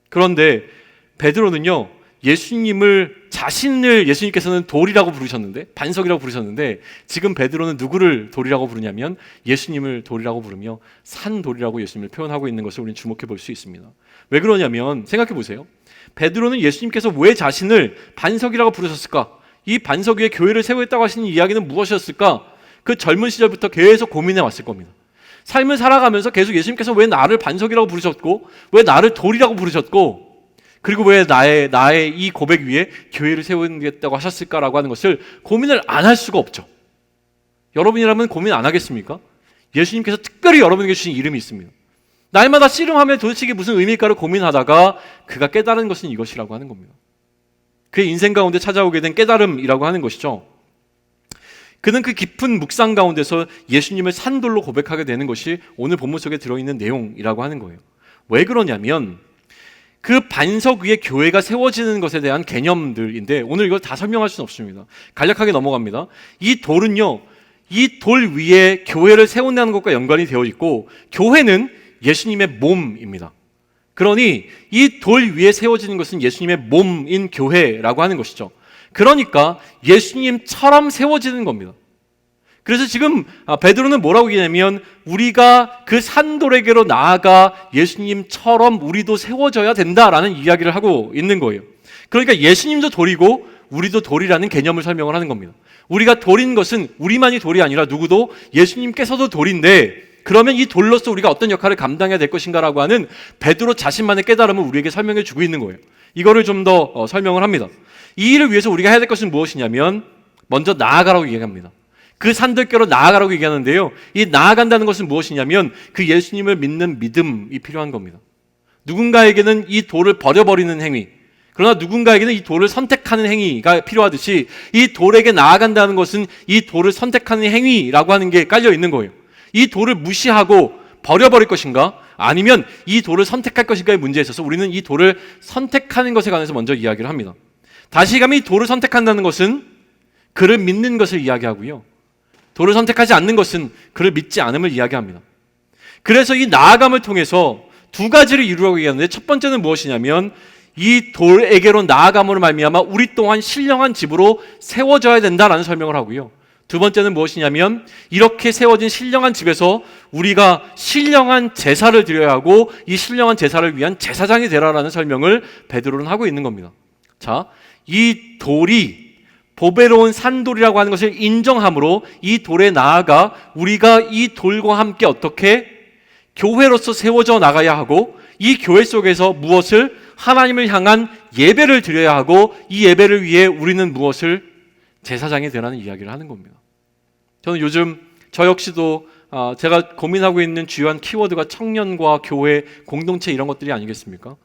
그런데 베드로는요 자신을 예수님께서는 돌이라고 부르셨는데 반석이라고 부르셨는데 지금 베드로는 누구를 돌이라고 부르냐면 예수님을 돌이라고 부르며 산돌이라고 예수님을 표현하고 있는 것을 우리는 주목해 볼 수 있습니다. 왜 그러냐면 생각해 보세요. 베드로는 예수님께서 왜 자신을 반석이라고 부르셨을까? 이 반석 위에 교회를 세우겠다고 하시는 이야기는 무엇이었을까? 그 젊은 시절부터 계속 고민해 왔을 겁니다. 삶을 살아가면서 계속 예수님께서 왜 나를 반석이라고 부르셨고 왜 나를 돌이라고 부르셨고 그리고 왜 나의 이 고백 위에 교회를 세우겠다고 하셨을까라고 하는 것을 고민을 안 할 수가 없죠. 여러분이라면 고민 안 하겠습니까? 예수님께서 특별히 여러분에게 주신 이름이 있습니다. 날마다 씨름하며 도대체 이게 무슨 의미일까를 고민하다가 그가 깨달은 것은 이것이라고 하는 겁니다. 그의 인생 가운데 찾아오게 된 깨달음이라고 하는 것이죠. 그는 그 깊은 묵상 가운데서 예수님을 산돌로 고백하게 되는 것이 오늘 본문 속에 들어있는 내용이라고 하는 거예요. 왜 그러냐면 그 반석 위에 교회가 세워지는 것에 대한 개념들인데 오늘 이걸 다 설명할 수는 없습니다. 간략하게 넘어갑니다. 이 돌은요, 이 돌 위에 교회를 세운다는 것과 연관이 되어 있고 교회는 예수님의 몸입니다. 그러니 이 돌 위에 세워지는 것은 예수님의 몸인 교회라고 하는 것이죠. 그러니까 예수님처럼 세워지는 겁니다. 그래서 지금 베드로는 뭐라고 얘기하냐면 우리가 그 산돌에게로 나아가 예수님처럼 우리도 세워져야 된다라는 이야기를 하고 있는 거예요. 그러니까 예수님도 돌이고 우리도 돌이라는 개념을 설명을 하는 겁니다. 우리가 돌인 것은 우리만이 돌이 아니라 누구도 예수님께서도 돌인데 그러면 이 돌로서 우리가 어떤 역할을 감당해야 될 것인가라고 하는 베드로 자신만의 깨달음을 우리에게 설명해 주고 있는 거예요. 이거를 좀 더 설명을 합니다. 이 일을 위해서 우리가 해야 될 것은 무엇이냐면 먼저 나아가라고 얘기합니다. 그 산들께로 나아가라고 얘기하는데요, 이 나아간다는 것은 무엇이냐면 그 예수님을 믿는 믿음이 필요한 겁니다. 누군가에게는 이 돌을 버려버리는 행위, 그러나 누군가에게는 이 돌을 선택하는 행위가 필요하듯이 이 돌에게 나아간다는 것은 이 돌을 선택하는 행위라고 하는 게 깔려 있는 거예요. 이 돌을 무시하고 버려버릴 것인가 아니면 이 돌을 선택할 것인가의 문제에 있어서 우리는 이 돌을 선택하는 것에 관해서 먼저 이야기를 합니다. 다시금 이 돌을 선택한다는 것은 그를 믿는 것을 이야기하고요, 돌을 선택하지 않는 것은 그를 믿지 않음을 이야기합니다. 그래서 이 나아감을 통해서 두 가지를 이루라고 얘기하는데 첫 번째는 무엇이냐면 이 돌에게로 나아감으로 말미암아 우리 또한 신령한 집으로 세워져야 된다라는 설명을 하고요, 두 번째는 무엇이냐면 이렇게 세워진 신령한 집에서 우리가 신령한 제사를 드려야 하고 이 신령한 제사를 위한 제사장이 되라라는 설명을 베드로는 하고 있는 겁니다. 자, 이 돌이 보배로운 산돌이라고 하는 것을 인정함으로 이 돌에 나아가 우리가 이 돌과 함께 어떻게 교회로서 세워져 나가야 하고, 이 교회 속에서 무엇을 하나님을 향한 예배를 드려야 하고, 이 예배를 위해 우리는 무엇을 제사장이 되라는 이야기를 하는 겁니다. 저는 요즘 저 역시도 제가 고민하고 있는 주요한 키워드가 청년과 교회, 공동체 이런 것들이 아니겠습니까?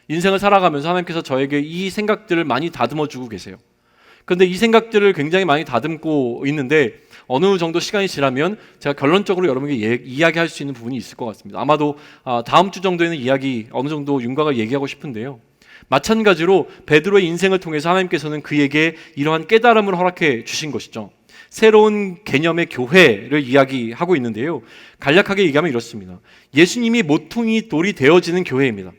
인생을 살아가면서 하나님께서 저에게 이 생각들을 많이 다듬어 주고 계세요. 그런데 이 생각들을 굉장히 많이 다듬고 있는데 어느 정도 시간이 지나면 제가 결론적으로 여러분에게 이야기할 수 있는 부분이 있을 것 같습니다. 아마도 다음 주 정도에는 이야기 어느 정도 윤곽을 얘기하고 싶은데요. 마찬가지로 베드로의 인생을 통해서 하나님께서는 그에게 이러한 깨달음을 허락해 주신 것이죠. 새로운 개념의 교회를 이야기하고 있는데요. 간략하게 얘기하면 이렇습니다. 예수님이 모퉁이 돌이 되어지는 교회입니다.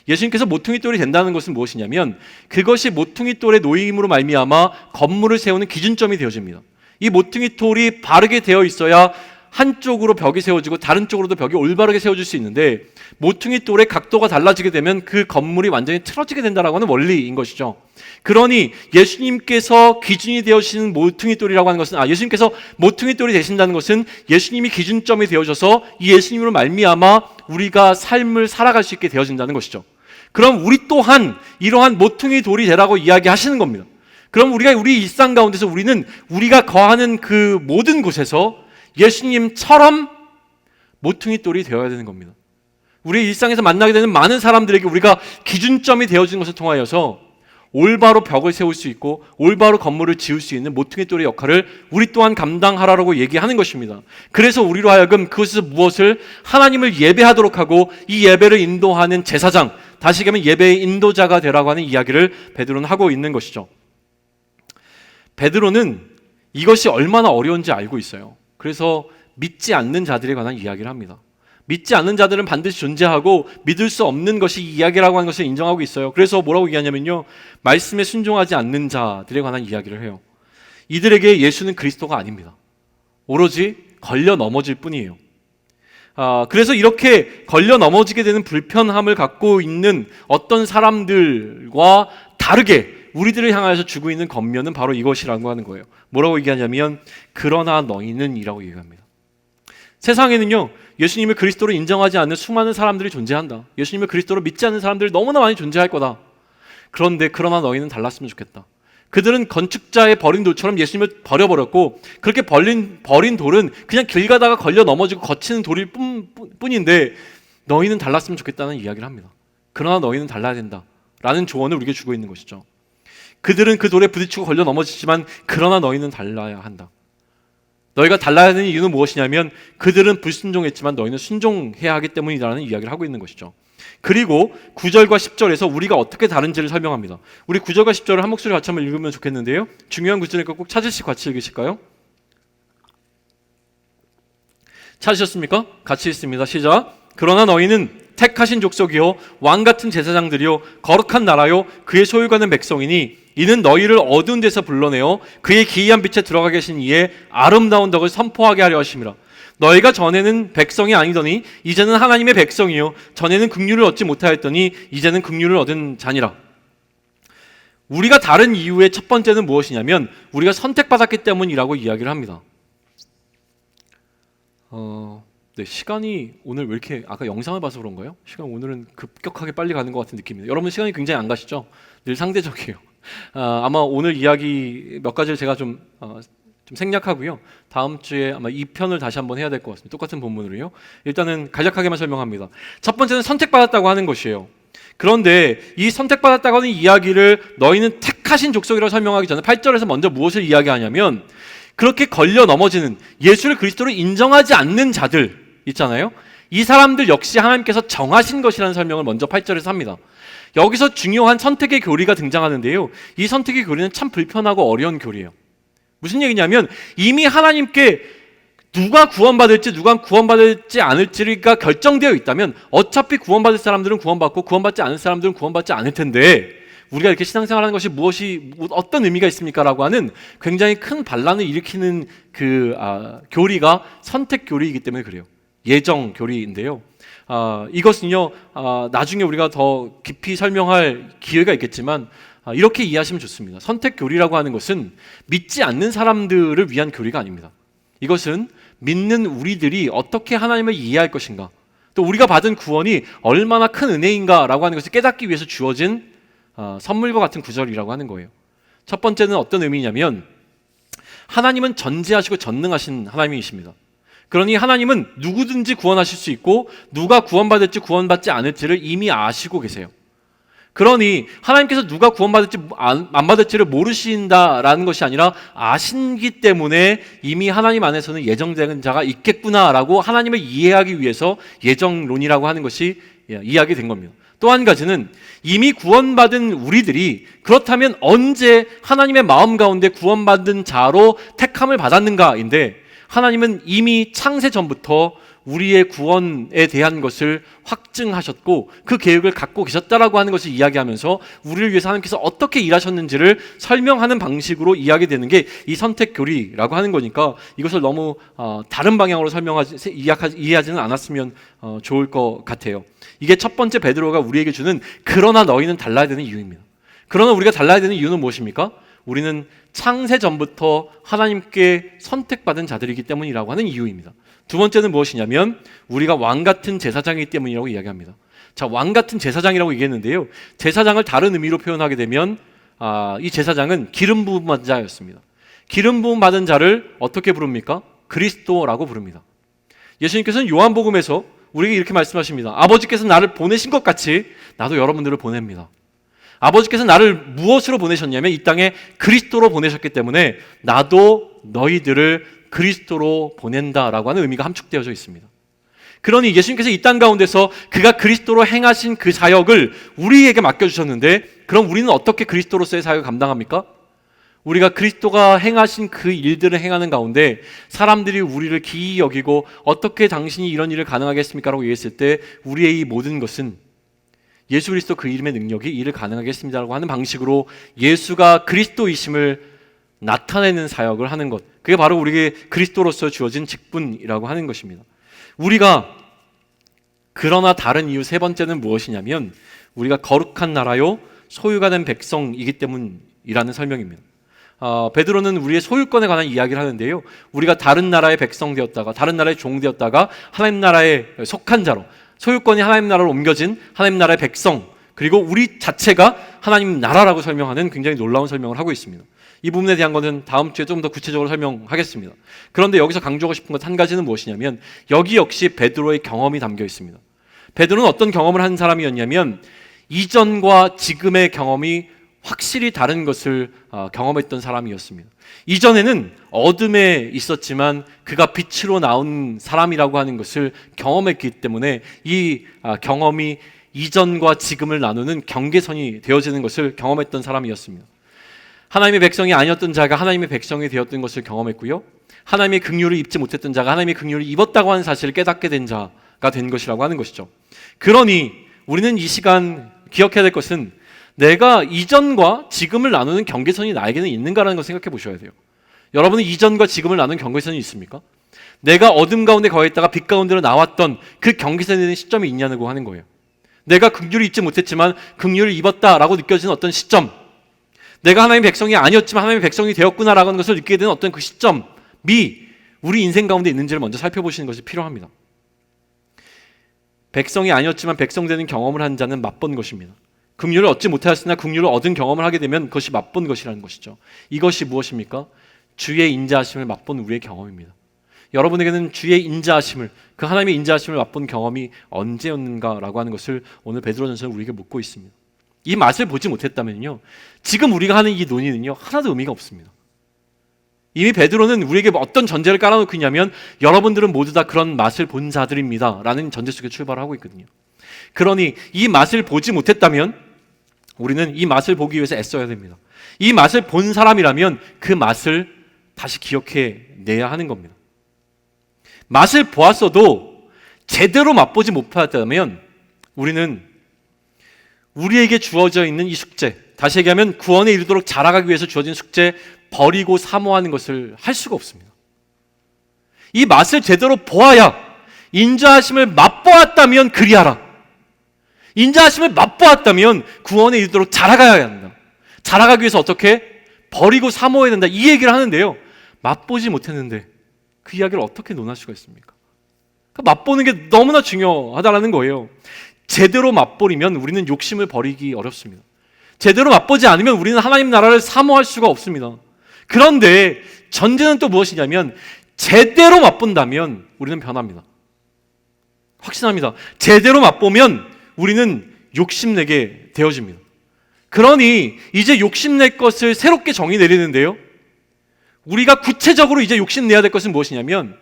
예수님께서 모퉁이 돌이 된다는 것은 무엇이냐면 그것이 모퉁이 돌의 놓임으로 말미암아 건물을 세우는 기준점이 되어집니다. 이 모퉁이 돌이 바르게 되어 있어야 한쪽으로 벽이 세워지고 다른 쪽으로도 벽이 올바르게 세워질 수 있는데, 모퉁이 돌의 각도가 달라지게 되면 그 건물이 완전히 틀어지게 된다라고 하는 원리인 것이죠. 그러니 예수님께서 기준이 되어지는 모퉁이 돌이라고 하는 것은, 예수님께서 모퉁이 돌이 되신다는 것은 예수님이 기준점이 되어져서 이 예수님으로 말미암아 우리가 삶을 살아갈 수 있게 되어진다는 것이죠. 그럼 우리 또한 이러한 모퉁이 돌이 되라고 이야기하시는 겁니다. 그럼 우리 일상 가운데서 우리가 거하는 그 모든 곳에서 예수님처럼 모퉁이 돌이 되어야 되는 겁니다. 우리 일상에서 만나게 되는 많은 사람들에게 우리가 기준점이 되어지는 것을 통하여서 올바로 벽을 세울 수 있고 올바로 건물을 지을 수 있는 모퉁이 돌의 역할을 우리 또한 감당하라고 얘기하는 것입니다. 그래서 우리로 하여금 그것에서 무엇을 하나님을 예배하도록 하고 이 예배를 인도하는 제사장, 다시 얘기하면 예배의 인도자가 되라고 하는 이야기를 베드로는 하고 있는 것이죠. 베드로는 이것이 얼마나 어려운지 알고 있어요. 그래서 믿지 않는 자들에 관한 이야기를 합니다. 믿지 않는 자들은 반드시 존재하고 믿을 수 없는 것이 이야기라고 하는 것을 인정하고 있어요. 그래서 뭐라고 얘기하냐면요, 말씀에 순종하지 않는 자들에 관한 이야기를 해요. 이들에게 예수는 그리스도가 아닙니다. 오로지 걸려 넘어질 뿐이에요. 그래서 이렇게 걸려 넘어지게 되는 불편함을 갖고 있는 어떤 사람들과 다르게 우리들을 향하여서 주고 있는 겉면은 바로 이것이라고 하는 거예요. 뭐라고 얘기하냐면 그러나 너희는 이라고 얘기합니다. 세상에는요, 예수님을 그리스도로 인정하지 않는 수많은 사람들이 존재한다. 예수님을 그리스도로 믿지 않는 사람들이 너무나 많이 존재할 거다. 그런데 그러나 너희는 달랐으면 좋겠다. 그들은 건축자의 버린 돌처럼 예수님을 버려버렸고, 그렇게 버린 돌은 그냥 길 가다가 걸려 넘어지고 거치는 돌일 뿐인데 너희는 달랐으면 좋겠다는 이야기를 합니다. 그러나 너희는 달라야 된다 라는 조언을 우리에게 주고 있는 것이죠. 그들은 그 돌에 부딪히고 걸려 넘어지지만 그러나 너희는 달라야 한다. 너희가 달라야 하는 이유는 무엇이냐면 그들은 불순종했지만 너희는 순종해야 하기 때문이라는 이야기를 하고 있는 것이죠. 그리고 9절과 10절에서 우리가 어떻게 다른지를 설명합니다. 우리 9절과 10절을 한 목소리 같이 한번 읽으면 좋겠는데요. 중요한 구절이니까 꼭 찾으시고 같이 읽으실까요? 찾으셨습니까? 같이 읽습니다. 시작. 그러나 너희는 택하신 족속이요 왕같은 제사장들이요 거룩한 나라요 그의 소유가는 백성이니 이는 너희를 어두운 데서 불러내어 그의 기이한 빛에 들어가 계신 이의 아름다운 덕을 선포하게 하려 하심이라. 너희가 전에는 백성이 아니더니 이제는 하나님의 백성이요 전에는 긍휼을 얻지 못하였더니 이제는 긍휼을 얻은 자니라. 우리가 다른 이유의 첫 번째는 무엇이냐면 우리가 선택받았기 때문이라고 이야기를 합니다. 네, 시간이 오늘 왜 이렇게 아까 영상을 봐서 그런가요? 시간 오늘은 급격하게 빨리 가는 것 같은 느낌이에요. 여러분 시간이 굉장히 안 가시죠? 늘 상대적이에요. 아마 오늘 이야기 몇 가지를 제가 좀 생략하고요. 다음 주에 아마 2편을 다시 한번 해야 될 것 같습니다. 똑같은 본문으로요. 일단은 간략하게만 설명합니다. 첫 번째는 선택받았다고 하는 것이에요. 그런데 이 선택받았다고 하는 이야기를 너희는 택하신 족속이라고 설명하기 전에 8절에서 먼저 무엇을 이야기하냐면 그렇게 걸려 넘어지는 예수를 그리스도로 인정하지 않는 자들 있잖아요. 이 사람들 역시 하나님께서 정하신 것이라는 설명을 먼저 8절에서 합니다. 여기서 중요한 선택의 교리가 등장하는데요. 이 선택의 교리는 참 불편하고 어려운 교리예요. 무슨 얘기냐면 이미 하나님께 누가 구원받을지 누가 구원받을지 않을지가 결정되어 있다면 어차피 구원받을 사람들은 구원받고 구원받지 않을 사람들은 구원받지 않을 텐데 우리가 이렇게 신앙생활하는 것이 어떤 의미가 있습니까? 라고 하는 굉장히 큰 반란을 일으키는 교리가 선택 교리이기 때문에 그래요. 예정 교리인데요. 이것은요 나중에 우리가 더 깊이 설명할 기회가 있겠지만 이렇게 이해하시면 좋습니다. 선택 교리라고 하는 것은 믿지 않는 사람들을 위한 교리가 아닙니다. 이것은 믿는 우리들이 어떻게 하나님을 이해할 것인가, 또 우리가 받은 구원이 얼마나 큰 은혜인가라고 하는 것을 깨닫기 위해서 주어진 선물과 같은 구절이라고 하는 거예요. 첫 번째는 어떤 의미냐면, 하나님은 전지하시고 전능하신 하나님이십니다. 그러니 하나님은 누구든지 구원하실 수 있고 누가 구원받을지 구원받지 않을지를 이미 아시고 계세요. 그러니 하나님께서 누가 구원받을지 안 받을지를 모르신다라는 것이 아니라 아신기 때문에 이미 하나님 안에서는 예정된 자가 있겠구나라고 하나님을 이해하기 위해서 예정론이라고 하는 것이 이야기 된 겁니다. 또 한 가지는 이미 구원받은 우리들이 그렇다면 언제 하나님의 마음 가운데 구원받은 자로 택함을 받았는가인데, 하나님은 이미 창세 전부터 우리의 구원에 대한 것을 확증하셨고 그 계획을 갖고 계셨다라고 하는 것을 이야기하면서 우리를 위해서 하나님께서 어떻게 일하셨는지를 설명하는 방식으로 이야기되는 게 이 선택 교리라고 하는 거니까, 이것을 너무 다른 방향으로 이해하지는 않았으면 좋을 것 같아요. 이게 첫 번째 베드로가 우리에게 주는 그러나 너희는 달라야 되는 이유입니다. 그러나 우리가 달라야 되는 이유는 무엇입니까? 우리는 창세 전부터 하나님께 선택받은 자들이기 때문이라고 하는 이유입니다. 두 번째는 무엇이냐면, 우리가 왕같은 제사장이기 때문이라고 이야기합니다. 자, 왕같은 제사장이라고 얘기했는데요, 제사장을 다른 의미로 표현하게 되면 이 제사장은 기름 부음 받은 자였습니다. 기름 부음 받은 자를 어떻게 부릅니까? 그리스도라고 부릅니다. 예수님께서는 요한복음에서 우리에게 이렇게 말씀하십니다. 아버지께서 나를 보내신 것 같이 나도 여러분들을 보냅니다. 아버지께서 나를 무엇으로 보내셨냐면 이 땅에 그리스도로 보내셨기 때문에 나도 너희들을 그리스도로 보낸다라고 하는 의미가 함축되어져 있습니다. 그러니 예수님께서 이 땅 가운데서 그가 그리스도로 행하신 그 사역을 우리에게 맡겨주셨는데, 그럼 우리는 어떻게 그리스도로서의 사역을 감당합니까? 우리가 그리스도가 행하신 그 일들을 행하는 가운데 사람들이 우리를 기이 여기고 어떻게 당신이 이런 일을 가능하게 했습니까? 라고 얘기했을 때 우리의 이 모든 것은 예수 그리스도 그 이름의 능력이 이를 가능하게 했습니다라고 하는 방식으로 예수가 그리스도이심을 나타내는 사역을 하는 것, 그게 바로 우리에게 그리스도로서 주어진 직분이라고 하는 것입니다. 우리가 그러나 다른 이유 세 번째는 무엇이냐면, 우리가 거룩한 나라요 소유가 된 백성이기 때문이라는 설명입니다. 베드로는 우리의 소유권에 관한 이야기를 하는데요, 우리가 다른 나라의 백성 되었다가 다른 나라의 종 되었다가 하나님 나라에 속한 자로, 소유권이 하나님 나라로 옮겨진 하나님 나라의 백성, 그리고 우리 자체가 하나님 나라라고 설명하는 굉장히 놀라운 설명을 하고 있습니다. 이 부분에 대한 것은 다음 주에 좀 더 구체적으로 설명하겠습니다. 그런데 여기서 강조하고 싶은 것 한 가지는 무엇이냐면, 여기 역시 베드로의 경험이 담겨 있습니다. 베드로는 어떤 경험을 한 사람이었냐면, 이전과 지금의 경험이 확실히 다른 것을 경험했던 사람이었습니다. 이전에는 어둠에 있었지만 그가 빛으로 나온 사람이라고 하는 것을 경험했기 때문에 이 경험이 이전과 지금을 나누는 경계선이 되어지는 것을 경험했던 사람이었습니다. 하나님의 백성이 아니었던 자가 하나님의 백성이 되었던 것을 경험했고요, 하나님의 긍휼을 입지 못했던 자가 하나님의 긍휼을 입었다고 하는 사실을 깨닫게 된 자가 된 것이라고 하는 것이죠. 그러니 우리는 이 시간 기억해야 될 것은, 내가 이전과 지금을 나누는 경계선이 나에게는 있는가라는 걸 생각해 보셔야 돼요. 여러분은 이전과 지금을 나누는 경계선이 있습니까? 내가 어둠 가운데 거했다가 빛 가운데로 나왔던 그 경계선에 대한 시점이 있냐고 하는 거예요. 내가 긍휼을 입지 못했지만 긍휼을 입었다라고 느껴지는 어떤 시점, 내가 하나님의 백성이 아니었지만 하나님의 백성이 되었구나라고 하는 것을 느끼게 되는 어떤 그 시점이 우리 인생 가운데 있는지를 먼저 살펴보시는 것이 필요합니다. 백성이 아니었지만 백성 되는 경험을 한 자는 맛본 것입니다. 긍휼을 얻지 못하였으나 긍휼을 얻은 경험을 하게 되면 그것이 맛본 것이라는 것이죠. 이것이 무엇입니까? 주의 인자하심을 맛본 우리의 경험입니다. 여러분에게는 주의 인자하심을, 그 하나님의 인자하심을 맛본 경험이 언제였는가라고 하는 것을 오늘 베드로전서는 우리에게 묻고 있습니다. 이 맛을 보지 못했다면요, 지금 우리가 하는 이 논의는요 하나도 의미가 없습니다. 이미 베드로는 우리에게 어떤 전제를 깔아놓고 있냐면, 여러분들은 모두 다 그런 맛을 본 자들입니다 라는 전제 속에 출발하고 있거든요. 그러니 이 맛을 보지 못했다면 우리는 이 맛을 보기 위해서 애써야 됩니다. 이 맛을 본 사람이라면 그 맛을 다시 기억해 내야 하는 겁니다. 맛을 보았어도 제대로 맛보지 못했다면 우리는 우리에게 주어져 있는 이 숙제, 다시 얘기하면 구원에 이르도록 자라가기 위해서 주어진 숙제, 버리고 사모하는 것을 할 수가 없습니다. 이 맛을 제대로 보아야, 인자하심을 맛보았다면 그리하라. 인자하심을 맛보았다면 구원에 이르도록 자라가야 한다. 자라가기 위해서 어떻게? 버리고 사모해야 된다. 이 얘기를 하는데요. 맛보지 못했는데 그 이야기를 어떻게 논할 수가 있습니까? 맛보는 게 너무나 중요하다는 거예요. 제대로 맛보리면 우리는 욕심을 버리기 어렵습니다. 제대로 맛보지 않으면 우리는 하나님 나라를 사모할 수가 없습니다. 그런데 전제는 또 무엇이냐면 제대로 맛본다면 우리는 변합니다. 확신합니다. 제대로 맛보면 우리는 욕심내게 되어집니다. 그러니 이제 욕심낼 것을 새롭게 정의 내리는데요. 우리가 구체적으로 이제 욕심내야 될 것은 무엇이냐면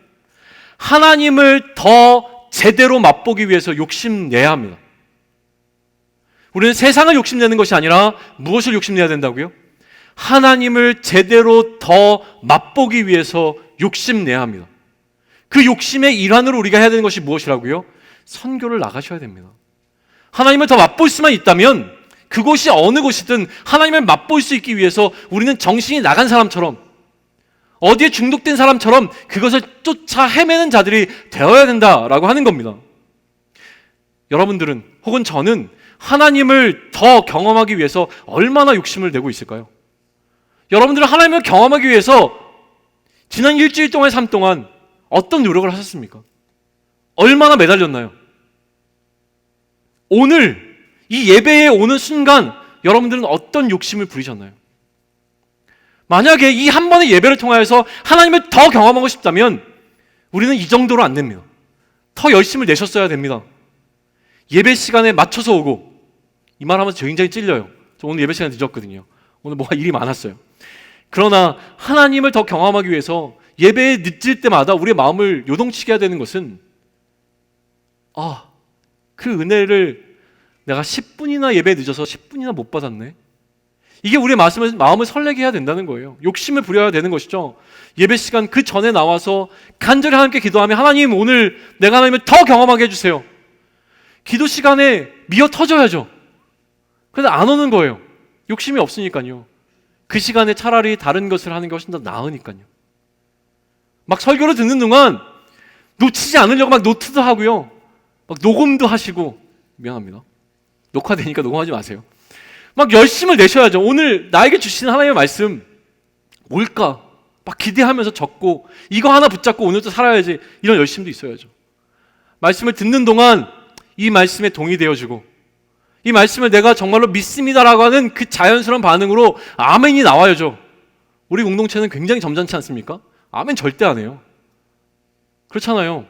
하나님을 더 제대로 맛보기 위해서 욕심내야 합니다. 우리는 세상을 욕심내는 것이 아니라 무엇을 욕심내야 된다고요? 하나님을 제대로 더 맛보기 위해서 욕심내야 합니다. 그 욕심의 일환으로 우리가 해야 되는 것이 무엇이라고요? 선교를 나가셔야 됩니다. 하나님을 더 맛볼 수만 있다면 그곳이 어느 곳이든 하나님을 맛볼 수 있기 위해서 우리는 정신이 나간 사람처럼 어디에 중독된 사람처럼 그것을 쫓아 헤매는 자들이 되어야 된다라고 하는 겁니다. 여러분들은 혹은 저는 하나님을 더 경험하기 위해서 얼마나 욕심을 내고 있을까요? 여러분들은 하나님을 경험하기 위해서 지난 일주일 동안의 삶 동안 어떤 노력을 하셨습니까? 얼마나 매달렸나요? 오늘 이 예배에 오는 순간 여러분들은 어떤 욕심을 부리셨나요? 만약에 이 한 번의 예배를 통하여서 하나님을 더 경험하고 싶다면 우리는 이 정도로 안 됩니다. 더 열심을 내셨어야 됩니다. 예배 시간에 맞춰서 오고, 이 말 하면서 굉장히 찔려요. 저 오늘 예배 시간에 늦었거든요. 오늘 뭐가 일이 많았어요. 그러나 하나님을 더 경험하기 위해서 예배에 늦을 때마다 우리의 마음을 요동치게 해야 되는 것은 그 은혜를 내가 10분이나 예배에 늦어서 10분이나 못 받았네. 이게 우리의 마음을 설레게 해야 된다는 거예요. 욕심을 부려야 되는 것이죠. 예배 시간 그 전에 나와서 간절히 하나님께 기도하며 하나님 오늘 내가 하나님을 더 경험하게 해주세요. 기도 시간에 미어 터져야죠. 그런데 안 오는 거예요. 욕심이 없으니까요. 그 시간에 차라리 다른 것을 하는 게 훨씬 더 나으니까요. 막 설교를 듣는 동안 놓치지 않으려고 막 노트도 하고요. 막 녹음도 하시고, 미안합니다. 녹화되니까 녹음하지 마세요. 막 열심을 내셔야죠. 오늘 나에게 주시는 하나님의 말씀 뭘까? 막 기대하면서 적고 이거 하나 붙잡고 오늘도 살아야지, 이런 열심도 있어야죠. 말씀을 듣는 동안 이 말씀에 동의되어주고 이 말씀을 내가 정말로 믿습니다라고 하는 그 자연스러운 반응으로 아멘이 나와야죠. 우리 공동체는 굉장히 점잖지 않습니까? 아멘 절대 안 해요. 그렇잖아요.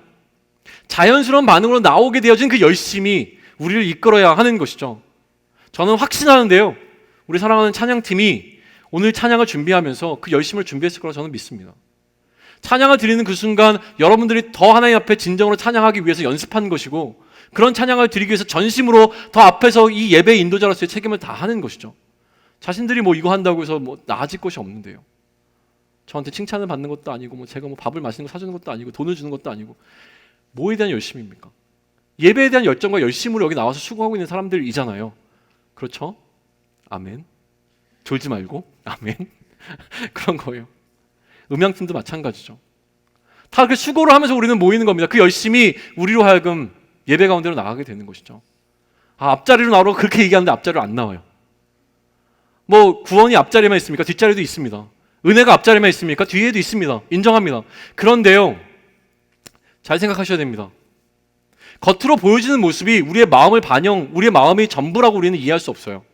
자연스러운 반응으로 나오게 되어진 그 열심이 우리를 이끌어야 하는 것이죠. 저는 확신하는데요, 우리 사랑하는 찬양팀이 오늘 찬양을 준비하면서 그 열심을 준비했을 거라고 저는 믿습니다. 찬양을 드리는 그 순간 여러분들이 더 하나님 앞에 진정으로 찬양하기 위해서 연습한 것이고, 그런 찬양을 드리기 위해서 전심으로 더 앞에서 이 예배의 인도자로서의 책임을 다하는 것이죠. 자신들이 뭐 이거 한다고 해서 뭐 나아질 것이 없는데요. 저한테 칭찬을 받는 것도 아니고, 뭐 제가 뭐 밥을 맛있는 거 사주는 것도 아니고, 돈을 주는 것도 아니고, 뭐에 대한 열심입니까? 예배에 대한 열정과 열심으로 여기 나와서 수고하고 있는 사람들이잖아요. 그렇죠? 아멘. 졸지 말고 아멘. 그런 거예요. 음향팀도 마찬가지죠. 다 그 수고를 하면서 우리는 모이는 겁니다. 그 열심이 우리로 하여금 예배 가운데로 나가게 되는 것이죠. 앞자리로 나오라고 그렇게 얘기하는데 앞자리로 안 나와요. 뭐 구원이 앞자리만 있습니까? 뒷자리도 있습니다. 은혜가 앞자리만 있습니까? 뒤에도 있습니다. 인정합니다. 그런데요, 잘 생각하셔야 됩니다. 겉으로 보여지는 모습이 우리의 마음을 우리의 마음이 전부라고 우리는 이해할 수 없어요.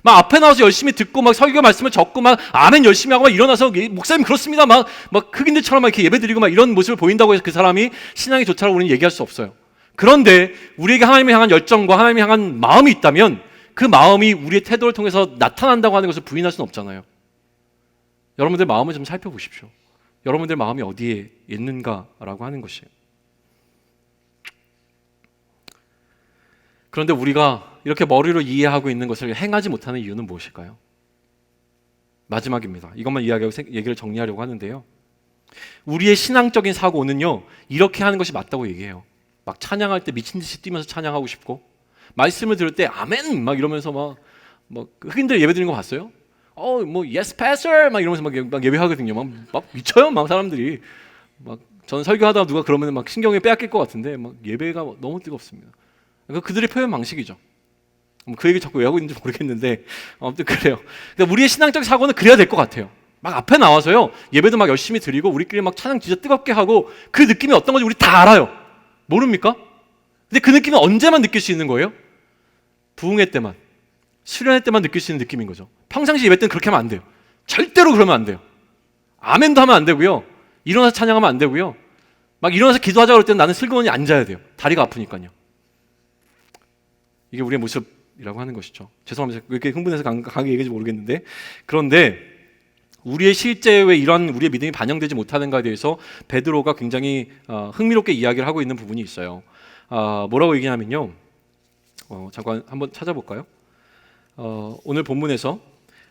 막 앞에 나와서 열심히 듣고 막 설교 말씀을 적고 막 아멘 열심히 하고 막 일어나서 목사님 그렇습니다 막 흑인들처럼 막 이렇게 예배드리고 막 이런 모습을 보인다고 해서 그 사람이 신앙이 좋다고 우리는 얘기할 수 없어요. 그런데 우리에게 하나님을 향한 열정과 하나님을 향한 마음이 있다면 그 마음이 우리의 태도를 통해서 나타난다고 하는 것을 부인할 수는 없잖아요. 여러분들 마음을 좀 살펴보십시오. 여러분들 마음이 어디에 있는가라고 하는 것이에요. 그런데 우리가 이렇게 머리로 이해하고 있는 것을 행하지 못하는 이유는 무엇일까요? 마지막입니다. 이것만 이야기하고 얘기를 정리하려고 하는데요, 우리의 신앙적인 사고는요, 이렇게 하는 것이 맞다고 얘기해요. 막 찬양할 때 미친 듯이 뛰면서 찬양하고 싶고, 말씀을 들을 때 아멘 막 이러면서 막 흑인들 예배 드리는 거 봤어요? 뭐 yes pastor 막 이러면서 막 예배하거든요. 막 미쳐요, 막 사람들이. 막 저는 설교하다가 누가 그러면 막 신경이 빼앗길 것 같은데 막 예배가 너무 뜨겁습니다. 그들의 표현 방식이죠. 그 얘기 자꾸 왜 하고 있는지 모르겠는데 아무튼 그래요. 그러니까 우리의 신앙적 사고는 그래야 될 것 같아요. 막 앞에 나와서요 예배도 막 열심히 드리고 우리끼리 막 찬양 진짜 뜨겁게 하고 그 느낌이 어떤 건지 우리 다 알아요. 모릅니까? 근데 그 느낌은 언제만 느낄 수 있는 거예요? 부흥회 때만, 수련회 때만 느낄 수 있는 느낌인 거죠. 평상시 예배 때는 그렇게 하면 안 돼요. 절대로 그러면 안 돼요. 아멘도 하면 안 되고요. 일어나서 찬양하면 안 되고요. 막 일어나서 기도하자 그럴 때는 나는 슬그머니 앉아야 돼요. 다리가 아프니까요. 이게 우리의 모습이라고 하는 것이죠. 죄송합니다. 왜 이렇게 흥분해서 강하게 얘기할지 모르겠는데, 그런데 우리의 실제 왜 이런 우리의 믿음이 반영되지 못하는가에 대해서 베드로가 굉장히 흥미롭게 이야기를 하고 있는 부분이 있어요. 뭐라고 얘기하면요. 잠깐 한번 찾아볼까요? 오늘 본문에서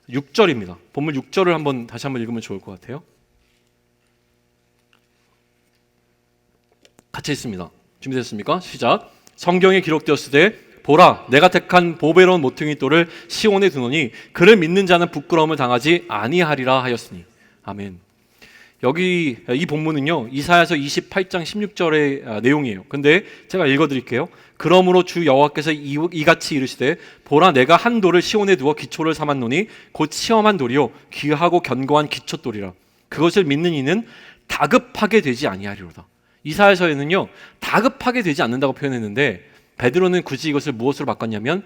6절입니다. 본문 6절을 다시 한번 읽으면 좋을 것 같아요. 같이 있습니다. 준비됐습니까? 시작. 성경에 기록되었으되 보라 내가 택한 보배로운 모퉁이 돌을 시온에 두노니 그를 믿는 자는 부끄러움을 당하지 아니하리라 하였으니. 아멘. 여기 이 본문은요 이사야서 28장 16절의 내용이에요. 근데 제가 읽어드릴게요. 그러므로 주 여호와께서 이같이 이르시되 보라 내가 한 돌을 시온에 두어 기초를 삼았노니 곧 시험한 돌이요 귀하고 견고한 기초돌이라. 그것을 믿는 이는 다급하게 되지 아니하리로다. 이사야서에는요 다급하게 되지 않는다고 표현했는데 베드로는 굳이 이것을 무엇으로 바꿨냐면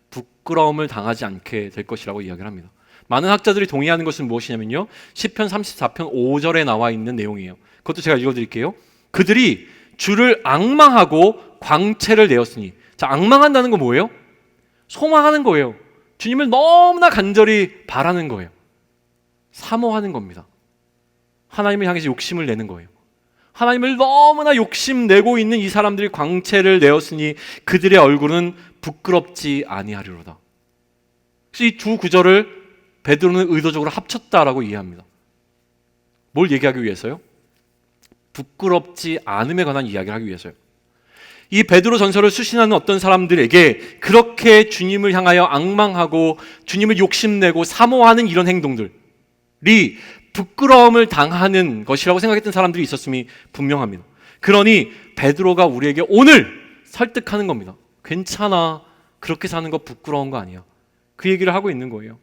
부끄러움을 당하지 않게 될 것이라고 이야기를 합니다. 많은 학자들이 동의하는 것은 무엇이냐면요 시편 34편 5절에 나와 있는 내용이에요. 그것도 제가 읽어드릴게요. 그들이 주를 앙망하고 광채를 내었으니. 자, 앙망한다는 건 뭐예요? 소망하는 거예요. 주님을 너무나 간절히 바라는 거예요. 사모하는 겁니다. 하나님을 향해서 욕심을 내는 거예요. 하나님을 너무나 욕심내고 있는 이 사람들이 광채를 내었으니 그들의 얼굴은 부끄럽지 아니하리로다. 그래서 이 두 구절을 베드로는 의도적으로 합쳤다라고 이해합니다. 뭘 얘기하기 위해서요? 부끄럽지 않음에 관한 이야기를 하기 위해서요. 이 베드로 전서를 수신하는 어떤 사람들에게 그렇게 주님을 향하여 앙망하고 주님을 욕심내고 사모하는 이런 행동들이 부끄러움을 당하는 것이라고 생각했던 사람들이 있었음이 분명합니다. 그러니 베드로가 우리에게 오늘 설득하는 겁니다. 괜찮아. 그렇게 사는 거 부끄러운 거 아니야. 그 얘기를 하고 있는 거예요.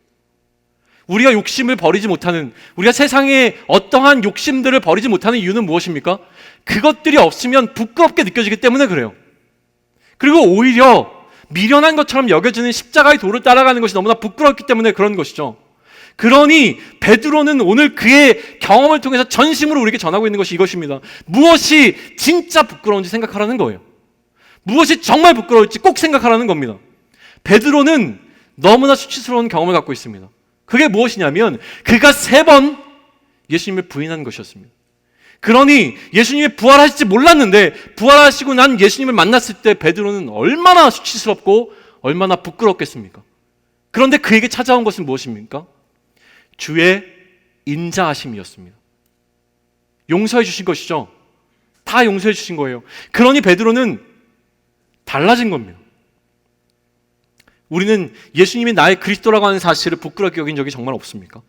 우리가 욕심을 버리지 못하는, 우리가 세상에 어떠한 욕심들을 버리지 못하는 이유는 무엇입니까? 그것들이 없으면 부끄럽게 느껴지기 때문에 그래요. 그리고 오히려 미련한 것처럼 여겨지는 십자가의 도를 따라가는 것이 너무나 부끄럽기 때문에 그런 것이죠. 그러니 베드로는 오늘 그의 경험을 통해서 전심으로 우리에게 전하고 있는 것이 이것입니다. 무엇이 진짜 부끄러운지 생각하라는 거예요. 무엇이 정말 부끄러울지 꼭 생각하라는 겁니다. 베드로는 너무나 수치스러운 경험을 갖고 있습니다. 그게 무엇이냐면 그가 3번 예수님을 부인한 것이었습니다. 그러니 예수님이 부활하실지 몰랐는데 부활하시고 난 예수님을 만났을 때 베드로는 얼마나 수치스럽고 얼마나 부끄럽겠습니까? 그런데 그에게 찾아온 것은 무엇입니까? 주의 인자하심이었습니다. 용서해 주신 것이죠. 다 용서해 주신 거예요. 그러니 베드로는 달라진 겁니다. 우리는 예수님이 나의 그리스도라고 하는 사실을 부끄럽게 여긴 적이 정말 없습니까?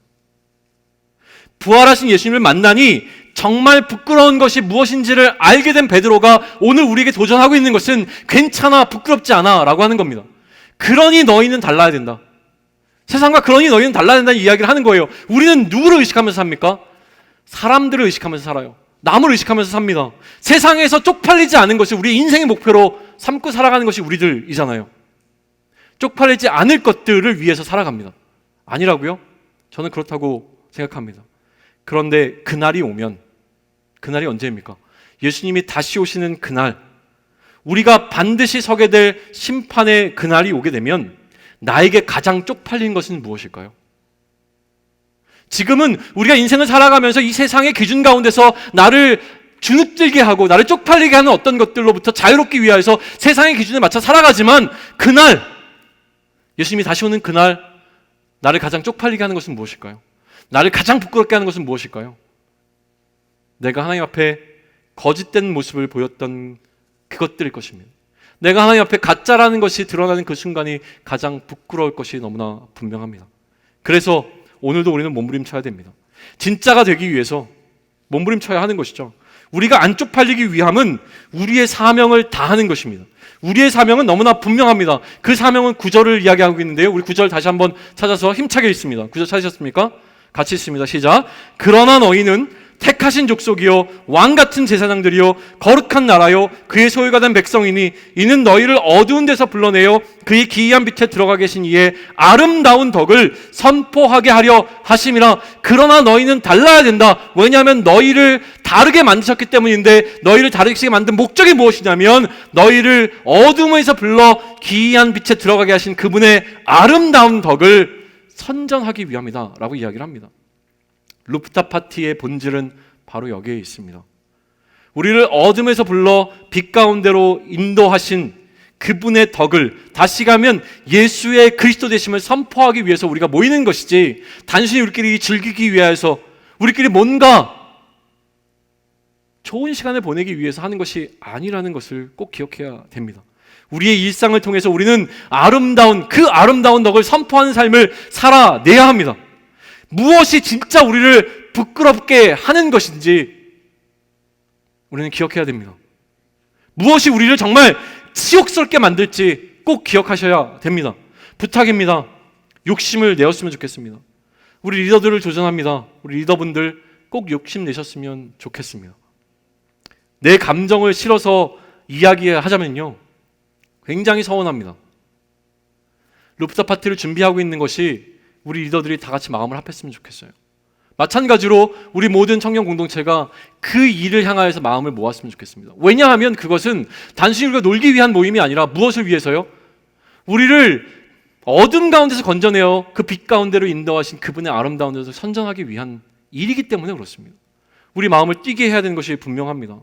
부활하신 예수님을 만나니 정말 부끄러운 것이 무엇인지를 알게 된 베드로가 오늘 우리에게 도전하고 있는 것은 괜찮아, 부끄럽지 않아 라고 하는 겁니다. 그러니 너희는 달라야 된다. 세상과 그러니 너희는 달라야 된다는 이야기를 하는 거예요. 우리는 누구를 의식하면서 삽니까? 사람들을 의식하면서 살아요. 남을 의식하면서 삽니다. 세상에서 쪽팔리지 않은 것이 우리 인생의 목표로 삼고 살아가는 것이 우리들이잖아요. 쪽팔리지 않을 것들을 위해서 살아갑니다. 아니라고요? 저는 그렇다고 생각합니다. 그런데 그날이 오면, 그날이 언제입니까? 예수님이 다시 오시는 그날, 우리가 반드시 서게 될 심판의 그날이 오게 되면 나에게 가장 쪽팔린 것은 무엇일까요? 지금은 우리가 인생을 살아가면서 이 세상의 기준 가운데서 나를 주눅들게 하고 나를 쪽팔리게 하는 어떤 것들로부터 자유롭기 위해서 세상의 기준에 맞춰 살아가지만 그날, 예수님이 다시 오는 그날 나를 가장 쪽팔리게 하는 것은 무엇일까요? 나를 가장 부끄럽게 하는 것은 무엇일까요? 내가 하나님 앞에 거짓된 모습을 보였던 그것들일 것입니다. 내가 하나님 앞에 가짜라는 것이 드러나는 그 순간이 가장 부끄러울 것이 너무나 분명합니다. 그래서 오늘도 우리는 몸부림쳐야 됩니다. 진짜가 되기 위해서 몸부림쳐야 하는 것이죠. 우리가 안 쪽팔리기 위함은 우리의 사명을 다하는 것입니다. 우리의 사명은 너무나 분명합니다. 그 사명은 9절을 이야기하고 있는데요. 우리 9절 다시 한번 찾아서 힘차게 읽습니다. 9절 찾으셨습니까? 같이 읽습니다. 시작. 그러나 너희는 택하신 족속이요 왕같은 제사장들이요 거룩한 나라요 그의 소유가 된 백성이니 이는 너희를 어두운 데서 불러내어 그의 기이한 빛에 들어가 계신 이의 아름다운 덕을 선포하게 하려 하심이라. 그러나 너희는 달라야 된다. 왜냐하면 너희를 다르게 만드셨기 때문인데, 너희를 다르게 만든 목적이 무엇이냐면 너희를 어둠에서 불러 기이한 빛에 들어가게 하신 그분의 아름다운 덕을 선전하기 위함이다 라고 이야기를 합니다. 루프탑 파티의 본질은 바로 여기에 있습니다. 우리를 어둠에서 불러 빛 가운데로 인도하신 그분의 덕을, 다시 가면 예수의 그리스도 되심을 선포하기 위해서 우리가 모이는 것이지, 단순히 우리끼리 즐기기 위해서, 우리끼리 뭔가 좋은 시간을 보내기 위해서 하는 것이 아니라는 것을 꼭 기억해야 됩니다. 우리의 일상을 통해서 우리는 그 아름다운 덕을 선포하는 삶을 살아내야 합니다. 무엇이 진짜 우리를 부끄럽게 하는 것인지 우리는 기억해야 됩니다. 무엇이 우리를 정말 치욕스럽게 만들지 꼭 기억하셔야 됩니다. 부탁입니다. 욕심을 내었으면 좋겠습니다. 우리 리더들을 조전합니다. 우리 리더분들 꼭 욕심 내셨으면 좋겠습니다. 내 감정을 실어서 이야기하자면요, 굉장히 서운합니다. 루프탑 파티를 준비하고 있는 것이 우리 리더들이 다 같이 마음을 합했으면 좋겠어요. 마찬가지로 우리 모든 청년 공동체가 그 일을 향하여서 마음을 모았으면 좋겠습니다. 왜냐하면 그것은 단순히 우리가 놀기 위한 모임이 아니라 무엇을 위해서요? 우리를 어둠 가운데서 건져내어 그 빛 가운데로 인도하신 그분의 아름다운 데서 선전하기 위한 일이기 때문에 그렇습니다. 우리 마음을 뛰게 해야 되는 것이 분명합니다.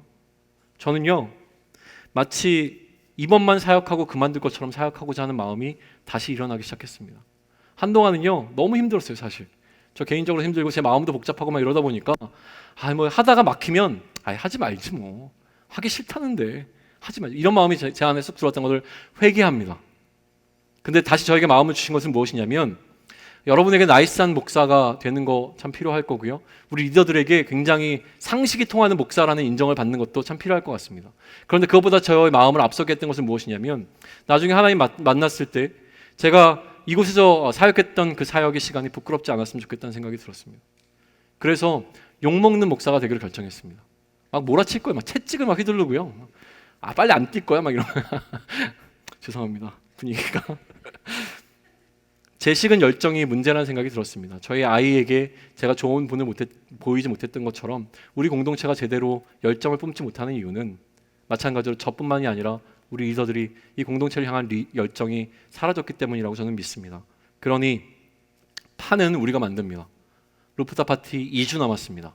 저는요, 마치 이번만 사역하고 그만둘 것처럼 사역하고자 하는 마음이 다시 일어나기 시작했습니다. 한동안은요 너무 힘들었어요. 사실 저 개인적으로 힘들고 제 마음도 복잡하고 막 이러다 보니까 뭐 하다가 막히면 하지 말지, 뭐 하기 싫다는데 하지 말지, 이런 마음이 제 안에 쏙 들어왔던 것을 회개합니다. 근데 다시 저에게 마음을 주신 것은 무엇이냐면, 여러분에게 나이스한 목사가 되는 거 참 필요할 거고요, 우리 리더들에게 굉장히 상식이 통하는 목사라는 인정을 받는 것도 참 필요할 것 같습니다. 그런데 그것보다 저의 마음을 앞서게 했던 것은 무엇이냐면, 나중에 하나님 만났을 때 제가 이곳에서 사역했던 그 사역의 시간이 부끄럽지 않았으면 좋겠다는 생각이 들었습니다. 그래서 욕먹는 목사가 되기를 결정했습니다. 막 몰아칠 거예요. 막 채찍을 막 휘두르고요. 빨리 안 뛸 거야 막 이러면 죄송합니다. 분위기가 제 식은 열정이 문제라는 생각이 들었습니다. 저희 아이에게 제가 좋은 본을 보이지 못했던 것처럼 우리 공동체가 제대로 열정을 뿜지 못하는 이유는 마찬가지로 저뿐만이 아니라 우리 리더들이 이 공동체를 향한 열정이 사라졌기 때문이라고 저는 믿습니다. 그러니 판은 우리가 만듭니다. 루프탑 파티 2주 남았습니다.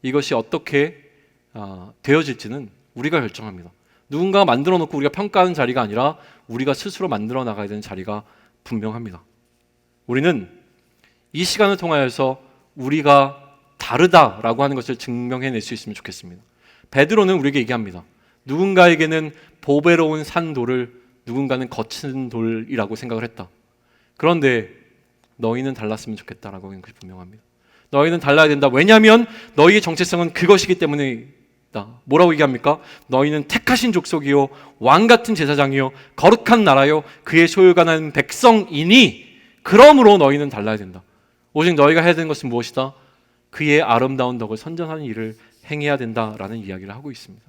이것이 어떻게 되어질지는 우리가 결정합니다. 누군가가 만들어 놓고 우리가 평가하는 자리가 아니라 우리가 스스로 만들어 나가야 되는 자리가 분명합니다. 우리는 이 시간을 통하여서 우리가 다르다라고 하는 것을 증명해낼 수 있으면 좋겠습니다. 베드로는 우리에게 얘기합니다. 누군가에게는 보배로운 산돌을, 누군가는 거친 돌이라고 생각을 했다. 그런데 너희는 달랐으면 좋겠다라고 하는 것이 분명합니다. 너희는 달라야 된다. 왜냐하면 너희의 정체성은 그것이기 때문이다. 뭐라고 얘기합니까? 너희는 택하신 족속이요 왕같은 제사장이요 거룩한 나라요 그의 소유가 난 백성이니 그러므로 너희는 달라야 된다. 오직 너희가 해야 되는 것은 무엇이다? 그의 아름다운 덕을 선전하는 일을 행해야 된다라는 이야기를 하고 있습니다.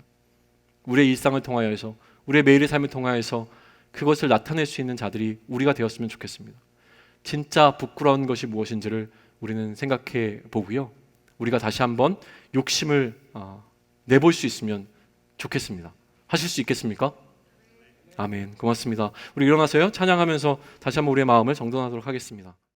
우리의 일상을 통하여서, 우리의 매일의 삶을 통하여서 그것을 나타낼 수 있는 자들이 우리가 되었으면 좋겠습니다. 진짜 부끄러운 것이 무엇인지를 우리는 생각해 보고요, 우리가 다시 한번 욕심을 내볼 수 있으면 좋겠습니다. 하실 수 있겠습니까? 아멘. 고맙습니다. 우리 일어나서요 찬양하면서 다시 한번 우리의 마음을 정돈하도록 하겠습니다.